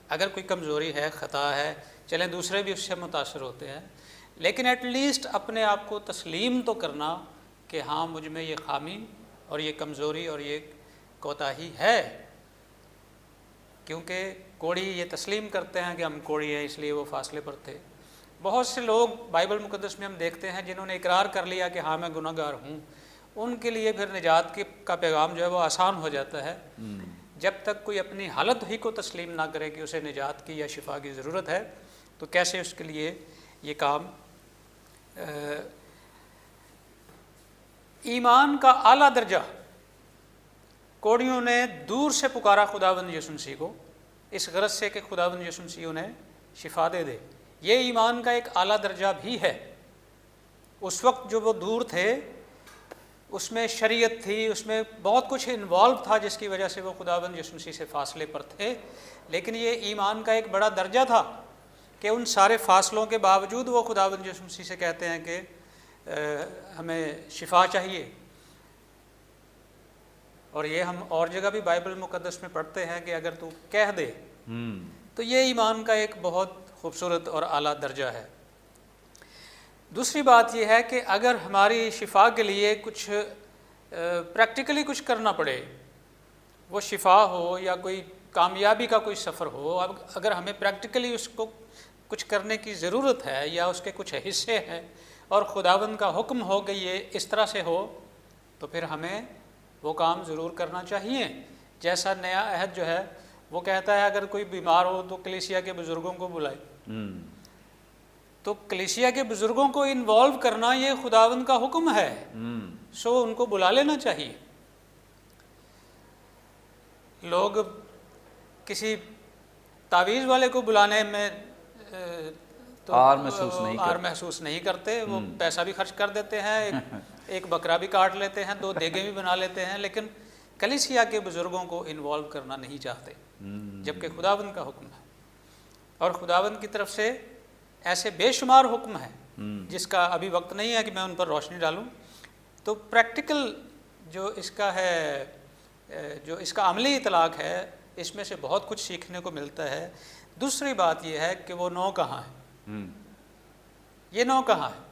اگر کوئی کمزوری ہے، خطا ہے، چلیں دوسرے بھی اس سے متاثر ہوتے ہیں، لیکن ایٹ لیسٹ اپنے آپ کو تسلیم تو کرنا کہ ہاں مجھ میں یہ خامی اور یہ کمزوری اور یہ کوتاہی ہے۔ کیونکہ کوڑی یہ تسلیم کرتے ہیں کہ ہم کوڑی ہیں، اس لیے وہ فاصلے پر تھے۔ بہت سے لوگ بائبل مقدس میں ہم دیکھتے ہیں جنہوں نے اقرار کر لیا کہ ہاں میں گناہ گار ہوں، ان کے لیے پھر نجات کا پیغام جو ہے وہ آسان ہو جاتا ہے۔ جب تک کوئی اپنی حالت ہی کو تسلیم نہ کرے کہ اسے نجات کی یا شفا کی ضرورت ہے، تو کیسے اس کے لیے یہ کام۔ ایمان کا اعلیٰ درجہ کوڑیوں نے دور سے پکارا خداوند یسوع مسیح کو، اس غرض سے کہ خداوند یسوع مسیح انہیں شفا دے دے۔ یہ ایمان کا ایک اعلیٰ درجہ بھی ہے۔ اس وقت جو وہ دور تھے اس میں شریعت تھی، اس میں بہت کچھ انوالو تھا جس کی وجہ سے وہ خداوند یسوع مسیح سے فاصلے پر تھے، لیکن یہ ایمان کا ایک بڑا درجہ تھا کہ ان سارے فاصلوں کے باوجود وہ خداوند یسوع مسیح سے کہتے ہیں کہ ہمیں شفا چاہیے۔ اور یہ ہم اور جگہ بھی بائبل مقدس میں پڑھتے ہیں کہ اگر تو کہہ دے، تو یہ ایمان کا ایک بہت خوبصورت اور اعلیٰ درجہ ہے۔ دوسری بات یہ ہے کہ اگر ہماری شفا کے لیے کچھ پریکٹیکلی کچھ کرنا پڑے، وہ شفا ہو یا کوئی کامیابی کا کوئی سفر ہو، اب اگر ہمیں پریکٹیکلی اس کو کچھ کرنے کی ضرورت ہے یا اس کے کچھ حصے ہیں اور خداوند کا حکم ہو کہ یہ اس طرح سے ہو، تو پھر ہمیں وہ کام ضرور کرنا چاہیے۔ جیسا نیا عہد جو ہے وہ کہتا ہے اگر کوئی بیمار ہو تو کلیسیا کے بزرگوں کو بلائے، تو کلیسیا کے بزرگوں کو انوالو کرنا یہ خداوند کا حکم ہے، سو ان کو بلا لینا چاہیے۔ لوگ کسی تعویذ والے کو بلانے میں تو آر محسوس نہیں کرتے، وہ پیسہ بھی خرچ کر دیتے ہیں، ایک بکرا بھی کاٹ لیتے ہیں، 2 دیگیں بھی بنا لیتے ہیں، لیکن کلیسیا کے بزرگوں کو انوالو کرنا نہیں چاہتے، جبکہ خداوند کا حکم ہے۔ اور خداوند کی طرف سے ایسے بے شمار حکم ہیں جس کا ابھی وقت نہیں ہے کہ میں ان پر روشنی ڈالوں۔ تو پریکٹیکل جو اس کا ہے، جو اس کا عملی اطلاق ہے، اس میں سے بہت کچھ سیکھنے کو ملتا ہے۔ دوسری بات یہ ہے کہ وہ 9 کہاں ہے، یہ 9 کہاں ہے۔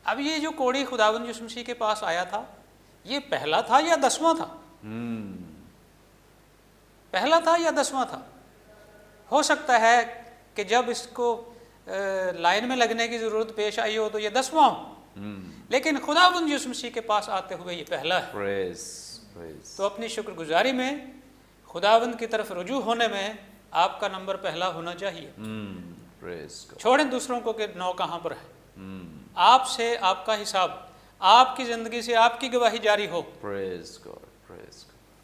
اب یہ جو کوڑی خداوند یسوع مسیح کے پاس آیا تھا، یہ پہلا تھا یا 10واں تھا؟ پہلا تھا یا 10واں تھا؟ ہو سکتا ہے کہ جب اس کو لائن میں لگنے کی ضرورت پیش آئی ہو تو یہ 10واں ہو، لیکن خداوند یسوع مسیح کے پاس آتے ہوئے یہ پہلا ہے۔ تو اپنی شکر گزاری میں خداوند کی طرف رجوع ہونے میں آپ کا نمبر پہلا ہونا چاہیے۔ چھوڑیں دوسروں کو کہ 9 کہاں پر ہے، آپ سے آپ کا حساب، آپ کی زندگی سے آپ کی گواہی جاری ہو۔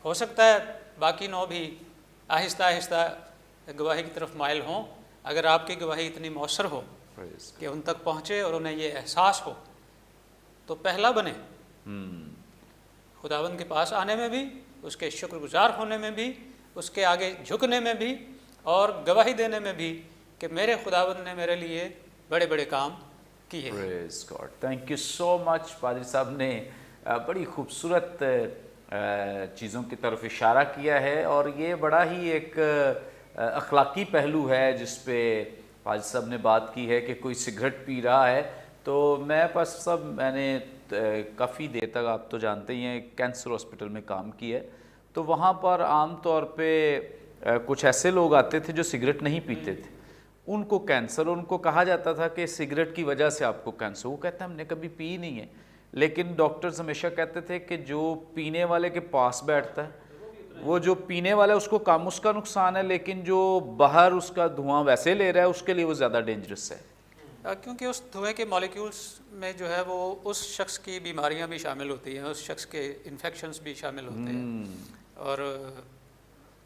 ہو سکتا ہے باقی 9 بھی آہستہ آہستہ گواہی کی طرف مائل ہوں، اگر آپ کی گواہی اتنی مؤثر ہو کہ ان تک پہنچے اور انہیں یہ احساس ہو، تو پہلا بنے۔ خداوند کے پاس آنے میں بھی، اس کے شکر گزار ہونے میں بھی، اس کے آگے جھکنے میں بھی، اور گواہی دینے میں بھی کہ میرے خداوند نے میرے لیے بڑے بڑے کام کیے۔ پریز گاڈ، تھینک یو سو مچ۔ پادری صاحب نے بڑی خوبصورت چیزوں کی طرف اشارہ کیا ہے، اور یہ بڑا ہی ایک اخلاقی پہلو ہے جس پہ پادری صاحب نے بات کی ہے کہ کوئی سگریٹ پی رہا ہے تو میں پادری صاحب میں نے کافی دیر تک، آپ تو جانتے ہی ہیں، کینسر ہاسپٹل میں کام کیا ہے، تو وہاں پر عام طور پہ کچھ ایسے لوگ آتے تھے جو سگریٹ نہیں پیتے تھے، ان کو کینسر، ان کو کہا جاتا تھا کہ سگریٹ کی وجہ سے آپ کو کینسر، وہ کہتے ہیں ہم نے کبھی پی نہیں ہے، لیکن ڈاکٹرز ہمیشہ کہتے تھے کہ جو پینے والے کے پاس بیٹھتا ہے، وہ جو پینے والا ہے اس کو کم اس کا نقصان ہے، لیکن جو باہر اس کا دھواں ویسے لے رہا ہے اس کے لیے وہ زیادہ ڈینجرس ہے، کیونکہ اس دھوئیں کے مالیکیولز میں جو ہے وہ اس شخص کی بیماریاں بھی شامل ہوتی ہیں، اس شخص کے انفیکشنز بھی شامل ہوتے ہیں، اور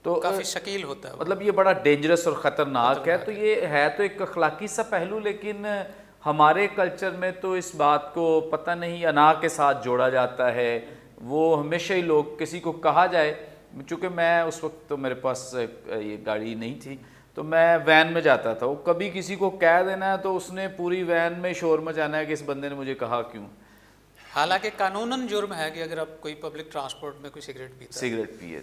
تو کافی شکیل ہوتا ہے، مطلب یہ بڑا ڈینجرس اور خطرناک ہے۔ تو یہ ہے تو ایک اخلاقی سا پہلو، لیکن ہمارے کلچر میں تو اس بات کو پتہ نہیں انا کے ساتھ جوڑا جاتا ہے، وہ ہمیشہ ہی لوگ کسی کو کہا جائے، چونکہ میں اس وقت تو میرے پاس یہ گاڑی نہیں تھی تو میں وین میں جاتا تھا، وہ کبھی کسی کو کہہ دینا ہے تو اس نے پوری وین میں شور مچانا ہے کہ اس بندے نے مجھے کہا کیوں، حالانکہ قانوناً جرم ہے کہ اگر آپ کوئی پبلک ٹرانسپورٹ میں کوئی سگریٹ پیے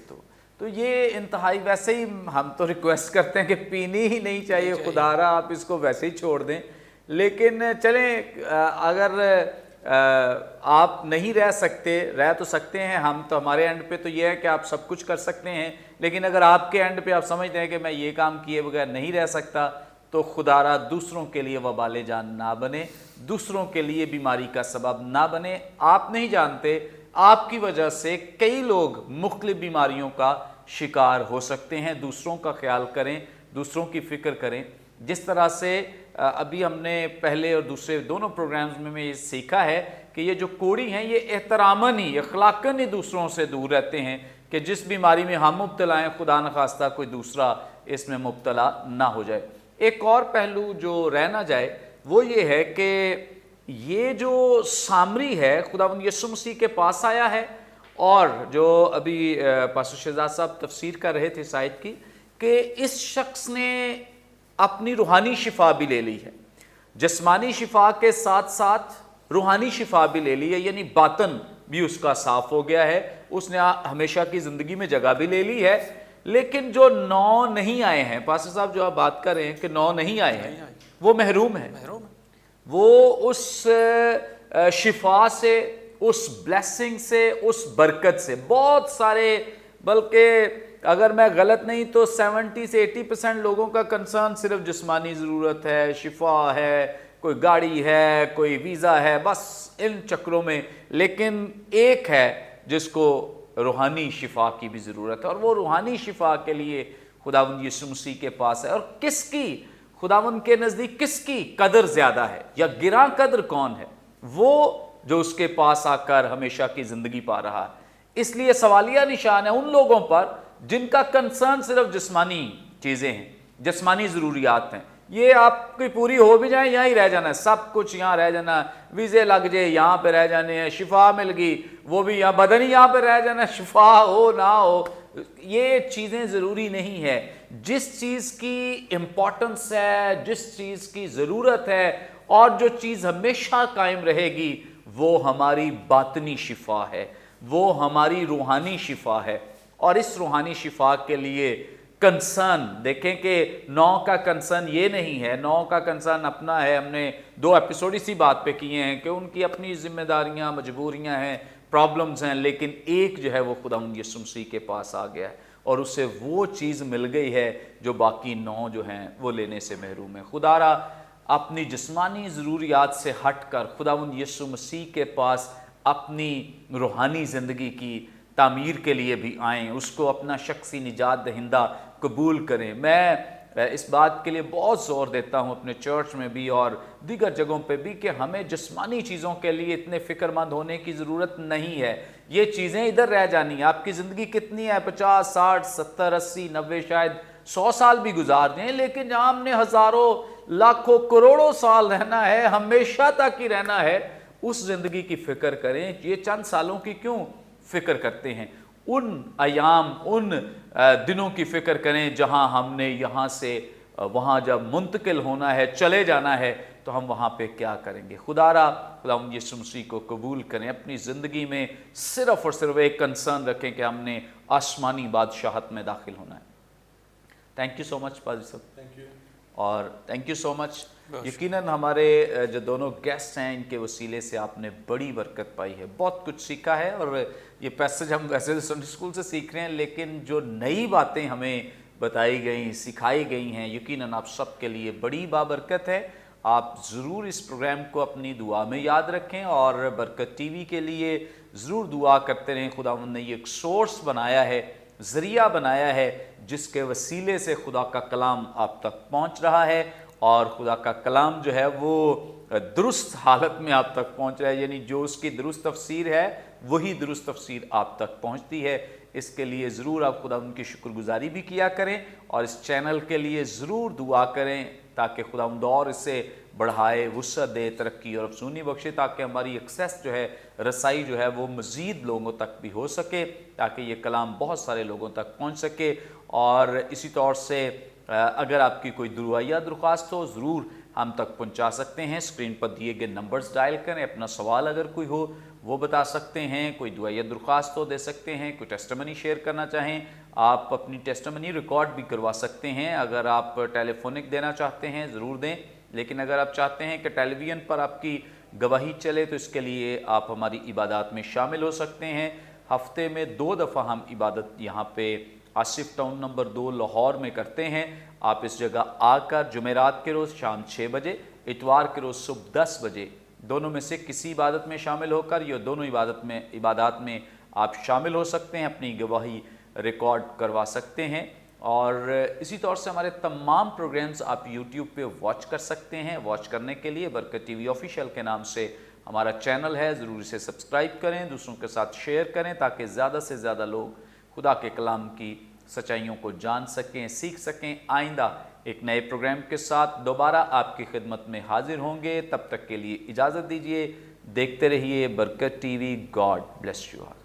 تو یہ انتہائی، ویسے ہی ہم تو ریکویسٹ کرتے ہیں کہ پینی ہی نہیں چاہیے، خدا را آپ اس کو ویسے ہی چھوڑ دیں، لیکن چلیں اگر آپ نہیں رہ سکتے، رہ تو سکتے ہیں ہم، تو ہمارے اینڈ پہ تو یہ ہے کہ آپ سب کچھ کر سکتے ہیں، لیکن اگر آپ کے اینڈ پہ آپ سمجھتے ہیں کہ میں یہ کام کیے بغیر نہیں رہ سکتا، تو خدا را دوسروں کے لیے وبال جان نہ بنے، دوسروں کے لیے بیماری کا سبب نہ بنے۔ آپ نہیں جانتے آپ کی وجہ سے کئی لوگ مختلف بیماریوں کا شکار ہو سکتے ہیں۔ دوسروں کا خیال کریں، دوسروں کی فکر کریں، جس طرح سے ابھی ہم نے پہلے اور دوسرے دونوں پروگرامز میں یہ سیکھا ہے کہ یہ جو کوڑی ہیں یہ احتراماً ہی، اخلاقاً ہی دوسروں سے دور رہتے ہیں کہ جس بیماری میں ہم مبتلا ہیں خدا نخواستہ کوئی دوسرا اس میں مبتلا نہ ہو جائے۔ ایک اور پہلو جو رہ نہ جائے وہ یہ ہے کہ یہ جو سامری ہے خداوند یسوع مسیح کے پاس آیا ہے، اور جو ابھی پاسٹر شہزاد صاحب تفسیر کر رہے تھے اس آیت کی کہ اس شخص نے اپنی روحانی شفا بھی لے لی ہے، جسمانی شفا کے ساتھ ساتھ روحانی شفا بھی لے لی ہے، یعنی باطن بھی اس کا صاف ہو گیا ہے، اس نے ہمیشہ کی زندگی میں جگہ بھی لے لی ہے۔ لیکن جو 9 نہیں آئے ہیں، پاسٹر صاحب جو آپ بات کر رہے ہیں کہ 9 نہیں آئے ہیں، وہ محروم ہیں، وہ اس شفا سے، اس بلیسنگ سے، اس برکت سے بہت سارے، بلکہ اگر میں غلط نہیں تو 70 سے 80% لوگوں کا کنسرن صرف جسمانی ضرورت ہے، شفا ہے، کوئی گاڑی ہے، کوئی ویزا ہے، بس ان چکروں میں، لیکن ایک ہے جس کو روحانی شفا کی بھی ضرورت ہے، اور وہ روحانی شفا کے لیے خداوند یسوع مسیح کے پاس ہے۔ اور کس کی خداوند کے نزدیک کس کی قدر زیادہ ہے یا گراں قدر کون ہے؟ وہ جو اس کے پاس آ کر ہمیشہ کی زندگی پا رہا ہے۔ اس لیے سوالیہ نشان ہے ان لوگوں پر جن کا کنسرن صرف جسمانی چیزیں ہیں، جسمانی ضروریات ہیں، یہ آپ کی پوری ہو بھی جائیں یہاں ہی رہ جانا ہے، سب کچھ یہاں رہ جانا ہے، ویزے لگ جائے یہاں پہ رہ جانے ہیں، شفا مل گئی وہ بھی یہاں، بدن ہی یہاں پہ رہ جانا ہے، شفا ہو نہ ہو، یہ چیزیں ضروری نہیں ہے۔ جس چیز کی امپورٹنس ہے، جس چیز کی ضرورت ہے، اور جو چیز ہمیشہ قائم رہے گی، وہ ہماری باطنی شفا ہے، وہ ہماری روحانی شفا ہے۔ اور اس روحانی شفا کے لیے کنسرن دیکھیں کہ 9 کا کنسرن یہ نہیں ہے، 9 کا کنسرن اپنا ہے، ہم نے 2 ایپیسوڈ اسی بات پہ کیے ہیں کہ ان کی اپنی ذمہ داریاں، مجبوریاں ہیں، پرابلمز ہیں، لیکن ایک جو ہے وہ خداوند یسوع مسیح کے پاس آ گیا ہے اور اسے وہ چیز مل گئی ہے جو باقی 9 جو ہیں وہ لینے سے محروم ہیں۔ خدا را اپنی جسمانی ضروریات سے ہٹ کر خداوند یسوع مسیح کے پاس اپنی روحانی زندگی کی تعمیر کے لیے بھی آئیں، اس کو اپنا شخصی نجات دہندہ قبول کریں۔ میں اس بات کے لیے بہت زور دیتا ہوں اپنے چرچ میں بھی اور دیگر جگہوں پہ بھی کہ ہمیں جسمانی چیزوں کے لیے اتنے فکر مند ہونے کی ضرورت نہیں ہے، یہ چیزیں ادھر رہ جانی ہیں۔ آپ کی زندگی کتنی ہے؟ 50 60 70 80 90 شاید 100 سال بھی گزار دیں، لیکن جہاں ہم نے ہزاروں لاکھوں کروڑوں سال رہنا ہے، ہمیشہ تک ہی رہنا ہے، اس زندگی کی فکر کریں۔ یہ چند سالوں کی کیوں فکر کرتے ہیں؟ ان ایام، ان دنوں کی فکر کریں جہاں ہم نے یہاں سے وہاں جب منتقل ہونا ہے، چلے جانا ہے، تو ہم وہاں پہ کیا کریں گے؟ خدا را خداوند یسوع مسیح کو قبول کریں، اپنی زندگی میں صرف اور صرف ایک کنسرن رکھیں کہ ہم نے آسمانی بادشاہت میں داخل ہونا ہے۔ تھینک یو سو مچ پادری صاحب، اور تھینک یو سو مچ۔ یقیناً ہمارے جو دونوں گیسٹ ہیں ان کے وسیلے سے آپ نے بڑی برکت پائی ہے، بہت کچھ سیکھا ہے، اور یہ پیسج ہم ویسے سنڈے اسکول سے سیکھ رہے ہیں، لیکن جو نئی باتیں ہمیں بتائی گئیں، سکھائی گئی ہیں، یقیناً آپ سب کے لیے بڑی بابرکت ہے۔ آپ ضرور اس پروگرام کو اپنی دعا میں یاد رکھیں، اور برکت ٹی وی کے لیے ضرور دعا کرتے رہیں۔ خداوند نے یہ ایک سورس بنایا ہے، ذریعہ بنایا ہے، جس کے وسیلے سے خدا کا کلام آپ تک پہنچ رہا ہے، اور خدا کا کلام جو ہے وہ درست حالت میں آپ تک پہنچ رہا ہے، یعنی جو اس کی درست تفسیر ہے وہی درست تفسیر آپ تک پہنچتی ہے۔ اس کے لیے ضرور آپ خدا ان کی شکر گزاری بھی کیا کریں، اور اس چینل کے لیے ضرور دعا کریں تاکہ خداوند اور اسے بڑھائے، وسعت دے، ترقی اور افزونی بخشے، تاکہ ہماری ایکسیس جو ہے، رسائی جو ہے وہ مزید لوگوں تک بھی ہو سکے، تاکہ یہ کلام بہت سارے لوگوں تک پہنچ سکے۔ اور اسی طور سے اگر آپ کی کوئی دعائیہ درخواست ہو ضرور ہم تک پہنچا سکتے ہیں۔ اسکرین پر دیے گئے نمبرز ڈائل کریں، اپنا سوال اگر کوئی ہو وہ بتا سکتے ہیں، کوئی دعائیہ درخواست ہو دے سکتے ہیں، کوئی ٹیسٹمنی شیئر کرنا چاہیں آپ اپنی ٹیسٹمنی ریکارڈ بھی کروا سکتے ہیں۔ اگر آپ ٹیلی فونک دینا چاہتے ہیں ضرور دیں، لیکن اگر آپ چاہتے ہیں کہ ٹیلی ویژن پر آپ کی گواہی چلے تو اس کے لیے آپ ہماری عبادات میں شامل ہو سکتے ہیں۔ ہفتے میں 2 دفعہ ہم عبادت یہاں پہ آصف ٹاؤن نمبر 2 لاہور میں کرتے ہیں۔ آپ اس جگہ آ کر جمعرات کے روز شام 6 بجے، اتوار کے روز صبح 10 بجے، دونوں میں سے کسی عبادت میں شامل ہو کر یہ دونوں عبادات میں آپ شامل ہو سکتے ہیں، اپنی گواہی ریکارڈ کروا سکتے ہیں۔ اور اسی طور سے ہمارے تمام پروگرامز آپ یوٹیوب پہ واچ کر سکتے ہیں۔ واچ کرنے کے لیے برکت ٹی وی آفیشیل کے نام سے ہمارا چینل ہے، ضرور اسے سبسکرائب کریں، دوسروں کے ساتھ شیئر کریں، تاکہ زیادہ سے زیادہ لوگ خدا کے کلام کی سچائیوں کو جان سکیں، سیکھ سکیں۔ آئندہ ایک نئے پروگرام کے ساتھ دوبارہ آپ کی خدمت میں حاضر ہوں گے، تب تک کے لیے اجازت دیجیے۔ دیکھتے رہیے برکت T V. God bless you all.